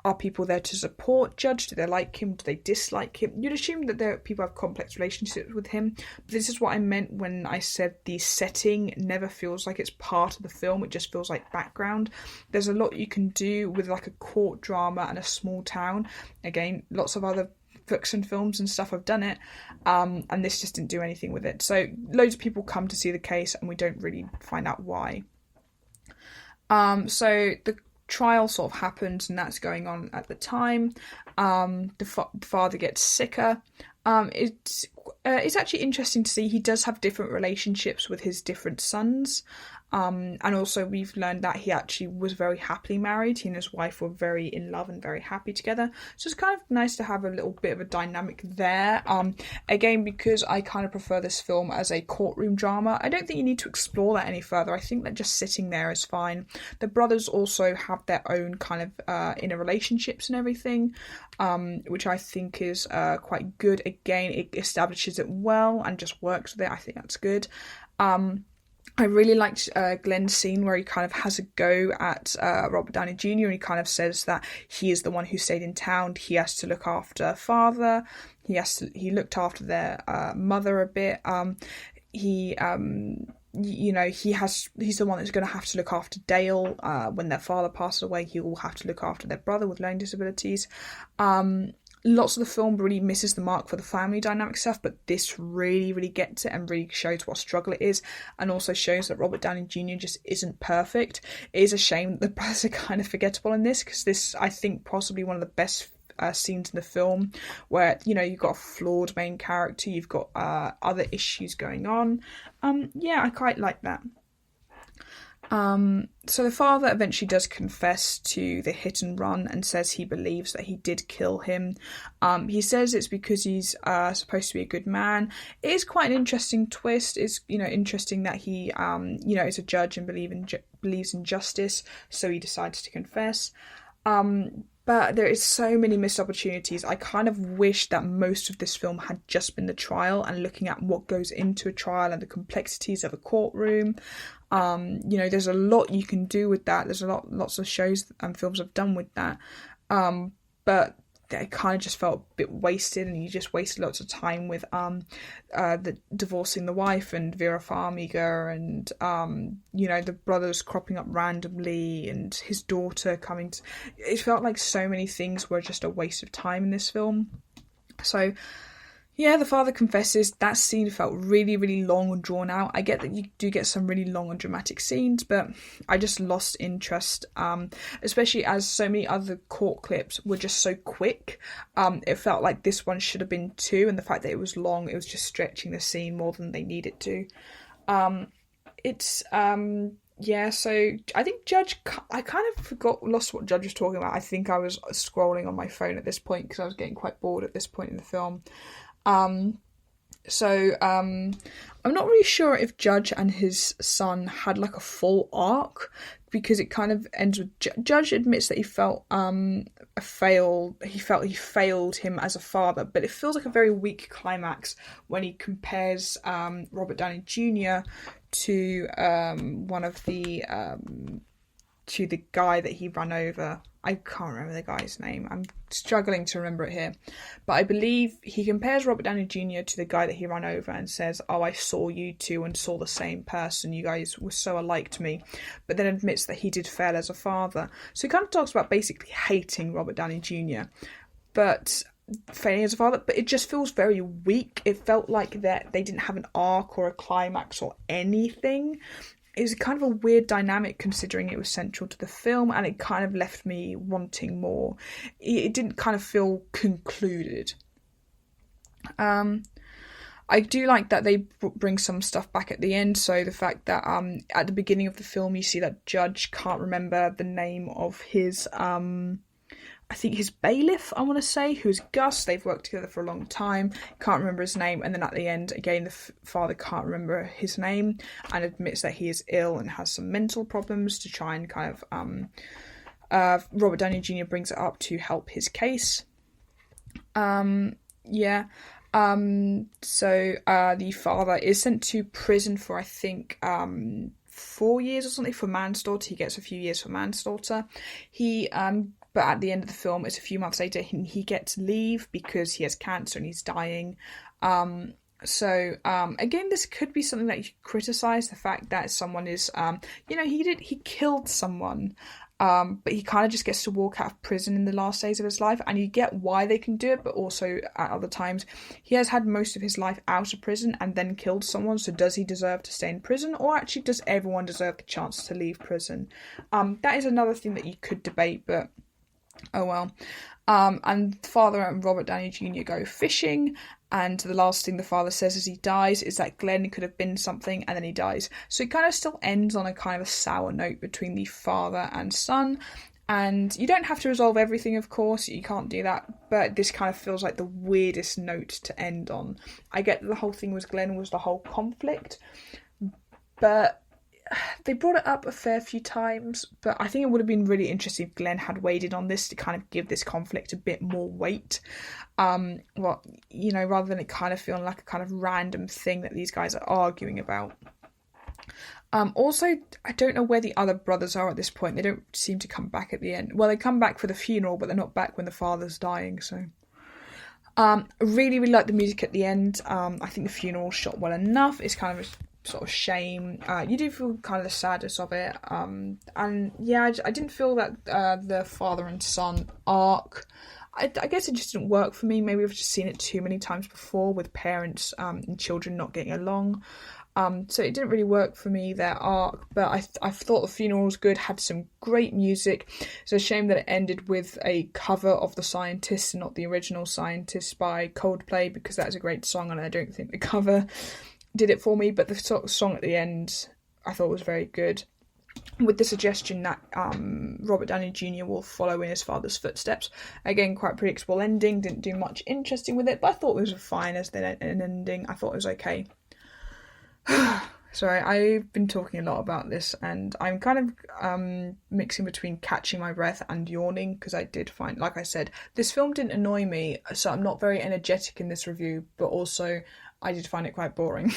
are people there to support Judge? Do they like him? Do they dislike him? You'd assume that people have complex relationships with him, but this is what I meant when I said the setting never feels like it's part of the film. It just feels like background. There's a lot you can do with like a court drama and a small town. Again, lots of other books and films and stuff have done it, and this just didn't do anything with it. So loads of people come to see the case and we don't really find out why. So the trial sort of happens, and that's going on at the time. The father gets sicker. It's actually interesting to see he does have different relationships with his different sons. And also we've learned that he actually was very happily married. He and his wife were very in love and very happy together. So it's kind of nice to have a little bit of a dynamic there. Again, because I kind of prefer this film as a courtroom drama, I don't think you need to explore that any further. I think that just sitting there is fine. The brothers also have their own kind of inner relationships and everything, which I think is quite good. Again, it establishes it well and just works with it. I think that's good. I really liked Glenn's scene where he kind of has a go at Robert Downey Jr. and he kind of says that he is the one who stayed in town. He has to look after father. He looked after their mother a bit. He's the one that's going to have to look after Dale when their father passes away. He will have to look after their brother with learning disabilities. Lots of the film really misses the mark for the family dynamic stuff, but this really, really gets it and really shows what a struggle it is, and also shows that Robert Downey Jr. just isn't perfect. It is a shame that the brothers are kind of forgettable in this, because this, I think, possibly one of the best scenes in the film, where, you know, you've got a flawed main character, you've got other issues going on. Yeah, I quite like that. So the father eventually does confess to the hit and run and says he believes that he did kill him. He says it's because he's supposed to be a good man. It is quite an interesting twist. It's, you know, interesting that he, is a judge and believes in justice, so he decides to confess. But there is so many missed opportunities. I kind of wish that most of this film had just been the trial and looking at what goes into a trial and the complexities of a courtroom. There's a lot you can do with that. There's lots of shows and films have done with that. But it kind of just felt a bit wasted, and you just wasted lots of time with the divorcing the wife and Vera Farmiga, and the brothers cropping up randomly and his daughter coming to... It felt like so many things were just a waste of time in this film. So yeah, the father confesses. That scene felt really, really long and drawn out. I get that you do get some really long and dramatic scenes, but I just lost interest, especially as so many other court clips were just so quick. It felt like this one should have been 2, and the fact that it was long, it was just stretching the scene more than they needed to. So I think Judge... I kind of lost what Judge was talking about. I think I was scrolling on my phone at this point because I was getting quite bored at this point in the film. I'm not really sure if Judge and his son had like a full arc, because it kind of ends with Judge admits that he felt he failed him as a father, but it feels like a very weak climax when he compares Robert Downey Jr. to to the guy that he ran over. I can't remember the guy's name. I'm struggling to remember it here. But I believe he compares Robert Downey Jr. to the guy that he ran over and says, "Oh, I saw you two and saw the same person. You guys were so alike to me." But then admits that he did fail as a father. So he kind of talks about basically hating Robert Downey Jr. but failing as a father. But it just feels very weak. It felt like that they didn't have an arc or a climax or anything. It was kind of a weird dynamic considering it was central to the film, and it kind of left me wanting more. It didn't kind of feel concluded. I do like that they bring some stuff back at the end. So the fact that at the beginning of the film you see that Judge can't remember the name of his... I think his bailiff, I want to say, who's Gus. They've worked together for a long time. Can't remember his name. And then at the end, again, the father can't remember his name and admits that he is ill and has some mental problems to try and kind of... Robert Downey Jr. brings it up to help his case. So the father is sent to prison for, I think... 4 years or something for manslaughter. He gets a few years for manslaughter. But at the end of the film, it's a few months later, he gets leave because he has cancer and he's dying. Again, this could be something that you could criticise, the fact that someone is, he killed someone, but he kind of just gets to walk out of prison in the last days of his life, and you get why they can do it, but also at other times, he has had most of his life out of prison and then killed someone, so does he deserve to stay in prison, or actually does everyone deserve the chance to leave prison? That is another thing that you could debate, but... oh well. And father and Robert Downey Jr. go fishing, and the last thing the father says as he dies is that Glenn could have been something, and then he dies. So it kind of still ends on a kind of a sour note between the father and son. And you don't have to resolve everything, of course, you can't do that, but this kind of feels like the weirdest note to end on. I get that the whole thing with Glenn was the whole conflict, but they brought it up a fair few times, but I think it would have been really interesting if Glenn had weighed in on this to kind of give this conflict a bit more weight. Rather than it kind of feeling like a kind of random thing that these guys are arguing about. Also, I don't know where the other brothers are at this point. They don't seem to come back at the end. Well, they come back for the funeral, but they're not back when the father's dying, so... really, really like the music at the end. I think the funeral's shot well enough. It's kind of a sort of shame. You do feel kind of the sadness of it. And yeah, I didn't feel that the father and son arc... I guess it just didn't work for me. Maybe I've just seen it too many times before with parents and children not getting along. So it didn't really work for me, their arc, but I thought the funeral was good, had some great music. It's a shame that it ended with a cover of The Scientist and not the original Scientist by Coldplay, because that's a great song and I don't think the cover did it for me, but the song at the end I thought was very good. With the suggestion that Robert Downey Jr. will follow in his father's footsteps. Again, quite predictable ending, didn't do much interesting with it, but I thought it was fine as an ending. I thought it was okay. Sorry, I've been talking a lot about this and I'm kind of mixing between catching my breath and yawning, because I did find, like I said, this film didn't annoy me, so I'm not very energetic in this review, but also I did find it quite boring.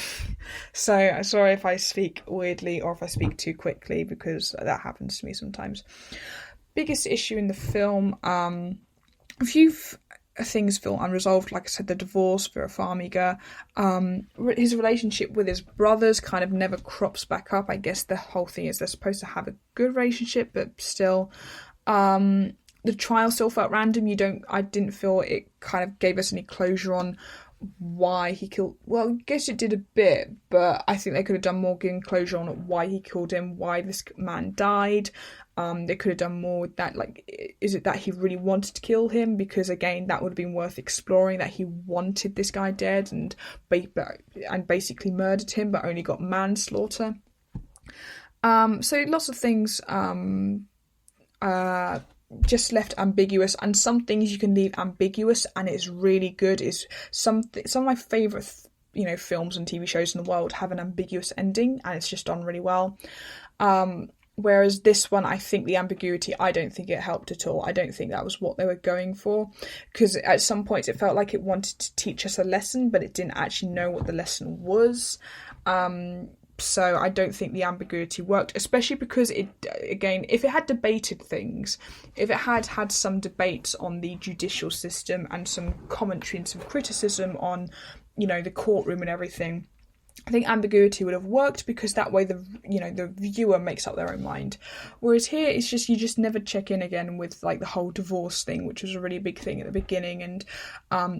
So sorry if I speak weirdly or if I speak too quickly, because that happens to me sometimes. Biggest issue in the film, a few things feel unresolved. Like I said, the divorce for Farmiga, his relationship with his brothers kind of never crops back up. I guess the whole thing is they're supposed to have a good relationship, but still, the trial still felt random. I didn't feel it kind of gave us any closure on why he killed... Well, I guess it did a bit, but I think they could have done more giving closure on why he killed him, why this man died. They could have done more with that. Like, is it that he really wanted to kill him? Because again, that would have been worth exploring, that he wanted this guy dead and basically murdered him, but only got manslaughter. So lots of things just left ambiguous, and some things you can leave ambiguous and it's really good. Is some of my favourite films and TV shows in the world have an ambiguous ending and it's just done really well. Whereas this one, I think the ambiguity, I don't think it helped at all. I don't think that was what they were going for, because at some points it felt like it wanted to teach us a lesson, but it didn't actually know what the lesson was. So I don't think the ambiguity worked, especially because it, again, if it had debated things, if it had some debates on the judicial system and some commentary and some criticism on, the courtroom and everything, I think ambiguity would have worked, because that way the viewer makes up their own mind. Whereas here, it's just, you just never check in again with like the whole divorce thing, which was a really big thing at the beginning, and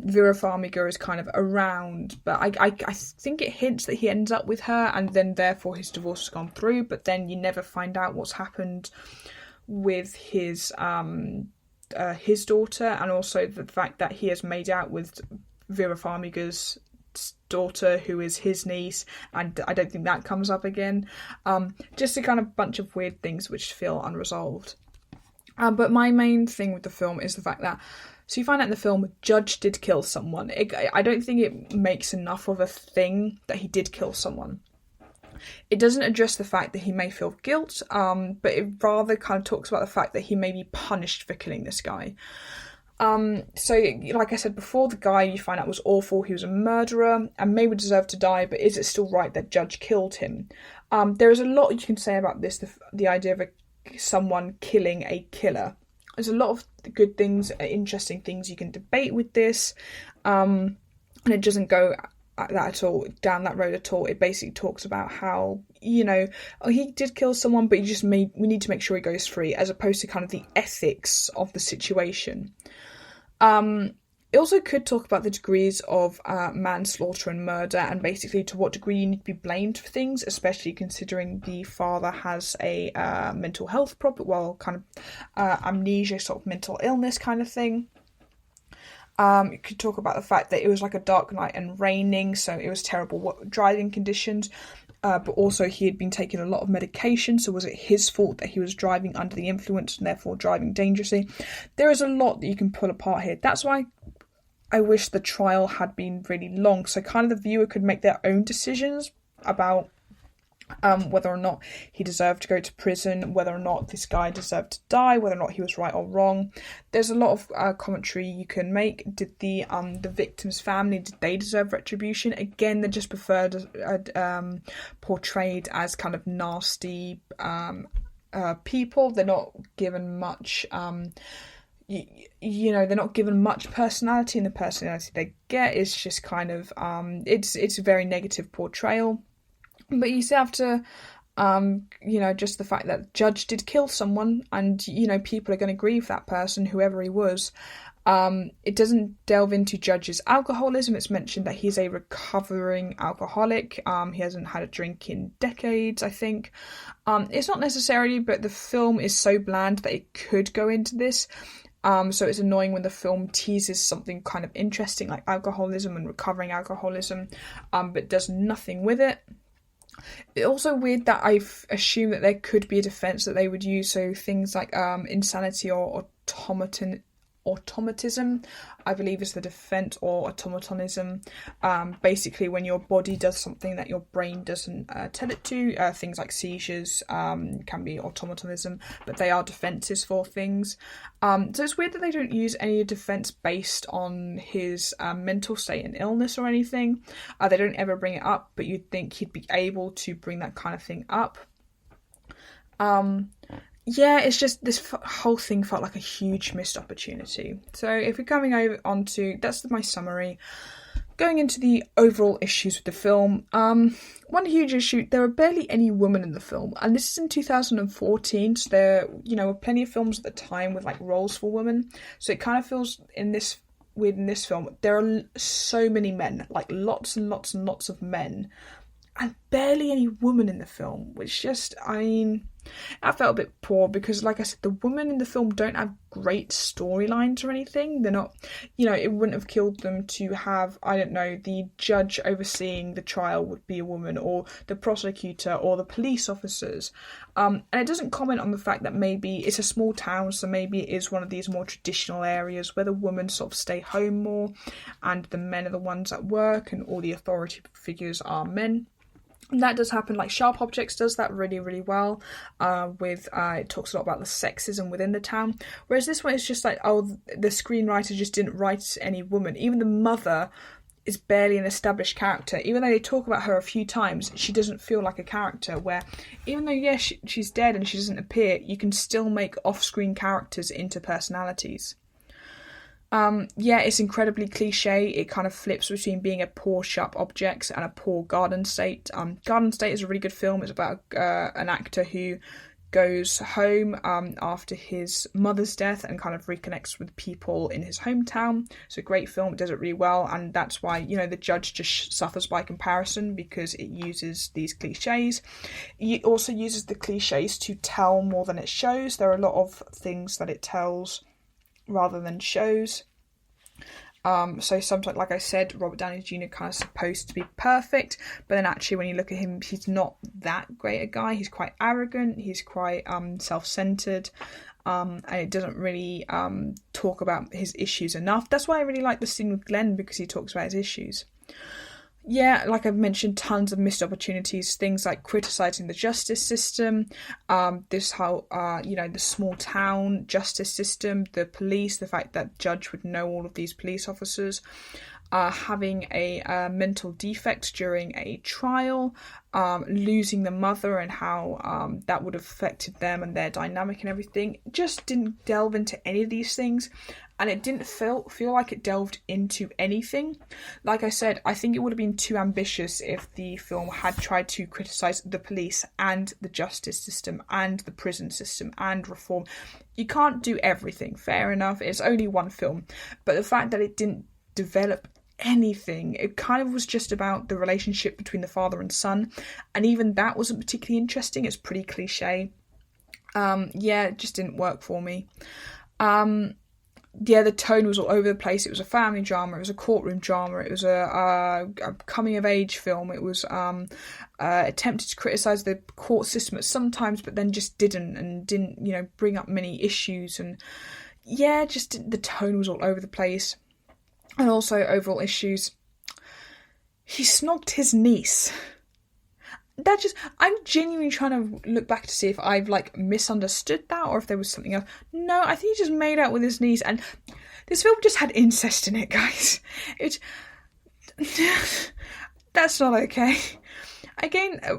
Vera Farmiga is kind of around, but I think it hints that he ends up with her, and then therefore his divorce has gone through, but then you never find out what's happened with his daughter, and also the fact that he has made out with Vera Farmiga's daughter, who is his niece, and I don't think that comes up again. Just a kind of bunch of weird things which feel unresolved. But my main thing with the film is the fact that, so you find out in the film, Judge did kill someone. I don't think it makes enough of a thing that he did kill someone. It doesn't address the fact that he may feel guilt, but it rather kind of talks about the fact that he may be punished for killing this guy. So, like I said before, the guy you find out was awful, he was a murderer, and maybe deserved to die, but is it still right that Judge killed him? There is a lot you can say about this, the idea of someone killing a killer. There's a lot of good things, interesting things you can debate with this, and it doesn't go down that road at all. It basically talks about how, he did kill someone, but we need to make sure he goes free, as opposed to kind of the ethics of the situation. It also could talk about the degrees of manslaughter and murder, and basically to what degree you need to be blamed for things, especially considering the father has a mental health problem, kind of amnesia, sort of mental illness kind of thing. You could talk about the fact that it was like a dark night and raining, so it was terrible driving conditions. But also he had been taking a lot of medication, so was it his fault that he was driving under the influence and therefore driving dangerously? There is a lot that you can pull apart here. That's why I wish the trial had been really long, so kind of the viewer could make their own decisions about whether or not he deserved to go to prison, whether or not this guy deserved to die, whether or not he was right or wrong. There's a lot of commentary you can make. Did the victim's family, did they deserve retribution? Again, they're just portrayed as kind of nasty people. They're not given much they're not given much personality, and the personality they get is just kind of it's a very negative portrayal. But you still have to, just the fact that the judge did kill someone, and, people are going to grieve that person, whoever he was. It doesn't delve into Judge's alcoholism. It's mentioned that he's a recovering alcoholic. He hasn't had a drink in decades, I think. It's not necessarily, but the film is so bland that it could go into this. So it's annoying when the film teases something kind of interesting like alcoholism and recovering alcoholism, but does nothing with it. It's also weird that I've assumed that there could be a defence that they would use, so things like insanity or automatism, I believe is the defence, or automatonism. Basically when your body does something that your brain doesn't tell it to. Things like seizures can be automatism, but they are defences for things. So it's weird that they don't use any defence based on his mental state and illness or anything. They don't ever bring it up, but you'd think he'd be able to bring that kind of thing up. Yeah, it's just this whole thing felt like a huge missed opportunity. So if we're coming over onto, that's my summary. Going into the overall issues with the film, one huge issue, there are barely any women in the film, and this is in 2014, so there, were plenty of films at the time with like roles for women, so it kind of feels in this film, there are so many men, like lots and lots and lots of men, and barely any women in the film, which just, I felt a bit poor because, like I said, the women in the film don't have great storylines or anything. They're not, it wouldn't have killed them to have, I don't know, the judge overseeing the trial would be a woman, or the prosecutor, or the police officers. And it doesn't comment on the fact that maybe it's a small town, so maybe it is one of these more traditional areas where the women sort of stay home more, and the men are the ones at work, and all the authority figures are men. That does happen, like Sharp Objects does that really, really well, it talks a lot about the sexism within the town, whereas this one is just like, the screenwriter just didn't write any woman. Even the mother is barely an established character. Even though they talk about her a few times, she doesn't feel like a character, where even though, she's dead and she doesn't appear, you can still make off-screen characters into personalities. It's incredibly cliche. It kind of flips between being a poor Sharp Objects and a poor Garden State. Garden State is a really good film. It's about an actor who goes home after his mother's death and kind of reconnects with people in his hometown. It's a great film. It does it really well, and that's why, the judge just suffers by comparison, because it uses these cliches. It also uses the cliches to tell more than it shows. There are a lot of things that it tells rather than shows. So sometimes, like I said, Robert Downey Jr. kind of supposed to be perfect, but then actually when you look at him, he's not that great a guy. He's quite arrogant, he's quite self-centered, and it doesn't really talk about his issues enough. That's why I really like the scene with Glenn, because he talks about his issues. Yeah, like I've mentioned, tons of missed opportunities, things like criticising the justice system, the small town justice system, the police, the fact that Judge would know all of these police officers, having a mental defect during a trial, losing the mother and how that would have affected them and their dynamic and everything. Just didn't delve into any of these things, and it didn't feel like it delved into anything. Like I said, I think it would have been too ambitious if the film had tried to criticise the police and the justice system and the prison system and reform. You can't do everything, fair enough, it's only one film, but the fact that it didn't develop anything, it kind of was just about the relationship between the father and son, and even that wasn't particularly interesting. It's pretty cliche. It just didn't work for me. yeah, the tone was all over the place. It was a family drama, it was a courtroom drama, it was a coming of age film. It was attempted to criticise the court system at some times, but then just didn't bring up many issues. And yeah, just the tone was all over the place. And also overall issues. He snogged his niece. I'm genuinely trying to look back to see if I've misunderstood that or if there was something else. No, I think he just made out with his niece, and this film just had incest in it, guys. That's not okay. Again, there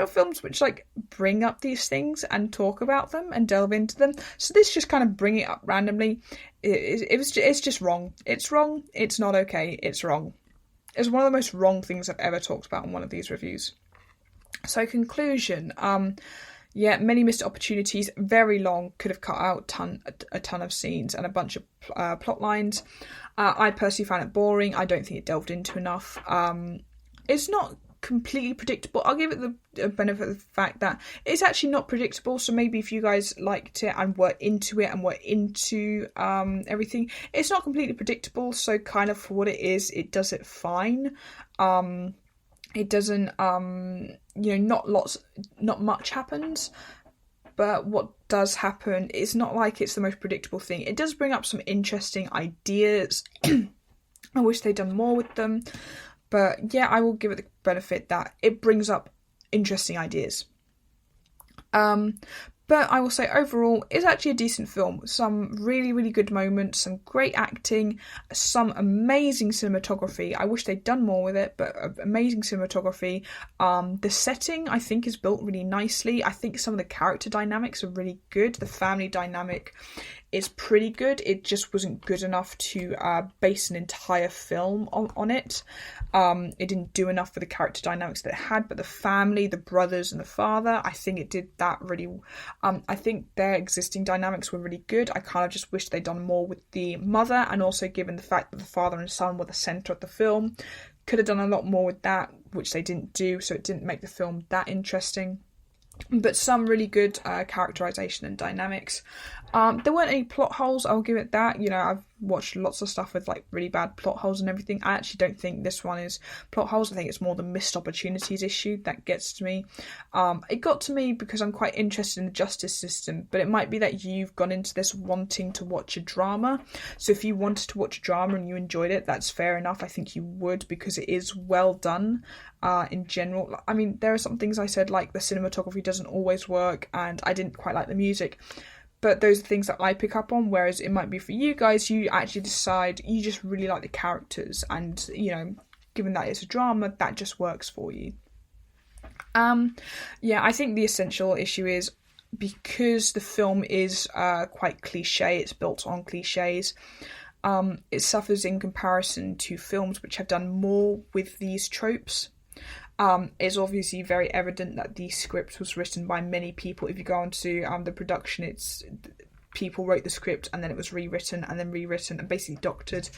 are films which bring up these things and talk about them and delve into them. So this just kind of bring it up randomly. It's just wrong. It's wrong. It's not okay. It's wrong. It's one of the most wrong things I've ever talked about in one of these reviews. So conclusion, many missed opportunities, very long, could have cut out a ton of scenes and a bunch of plot lines. I personally found it boring. I don't think it delved into enough. It's not completely predictable. I'll give it the benefit of the fact that it's actually not predictable, so maybe if you guys liked it and were into it and were into everything, it's not completely predictable, so kind of for what it is, it does it fine. It doesn't not much happens, but what does happen, it's not like it's the most predictable thing. It does bring up some interesting ideas. I wish they'd done more with them. But yeah, I will give it the benefit that it brings up interesting ideas. But I will say overall, it's actually a decent film. Some really, really good moments, some great acting, some amazing cinematography. I wish they'd done more with it, but amazing cinematography. The setting, I think, is built really nicely. I think some of the character dynamics are really good. The family dynamic is pretty good. It just wasn't good enough to base an entire film on it. It didn't do enough for the character dynamics that it had, but the family, the brothers and the father, I think it did that really. I think their existing dynamics were really good. I kind of just wish they'd done more with the mother, and also given the fact that the father and son were the centre of the film, could have done a lot more with that, which they didn't do, so it didn't make the film that interesting. But some really good characterisation and dynamics. There weren't any plot holes, I'll give it that. I've watched lots of stuff with really bad plot holes and everything. I actually don't think this one is plot holes. I think it's more the missed opportunities issue that gets to me. It got to me because I'm quite interested in the justice system, but it might be that you've gone into this wanting to watch a drama. So if you wanted to watch a drama and you enjoyed it, that's fair enough. I think you would, because it is well done. In general, I mean, there are some things I said, like the cinematography doesn't always work, and I didn't quite like the music. But those are things that I pick up on, whereas it might be for you guys, you actually decide you just really like the characters, and, given that it's a drama, that just works for you. I think the essential issue is, because the film is quite cliche, it's built on cliches, it suffers in comparison to films which have done more with these tropes. It's obviously very evident that the script was written by many people. If you go onto the production, it's people wrote the script and then it was rewritten and basically doctored.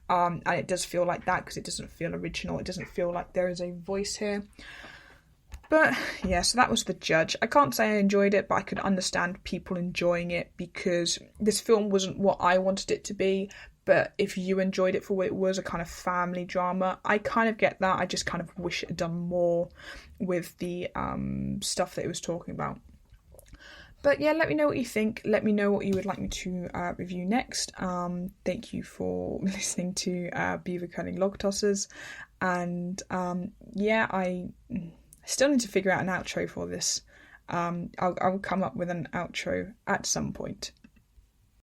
And it does feel like that because it doesn't feel original. It doesn't feel like there is a voice here. But yeah, so that was The Judge. I can't say I enjoyed it, but I could understand people enjoying it because this film wasn't what I wanted it to be. But if you enjoyed it for what it was, a kind of family drama, I kind of get that. I just kind of wish it had done more with the stuff that it was talking about. But yeah, let me know what you think. Let me know what you would like me to review next. Thank you for listening to Beaver cunning Logtossers. And I still need to figure out an outro for this. I'll come up with an outro at some point.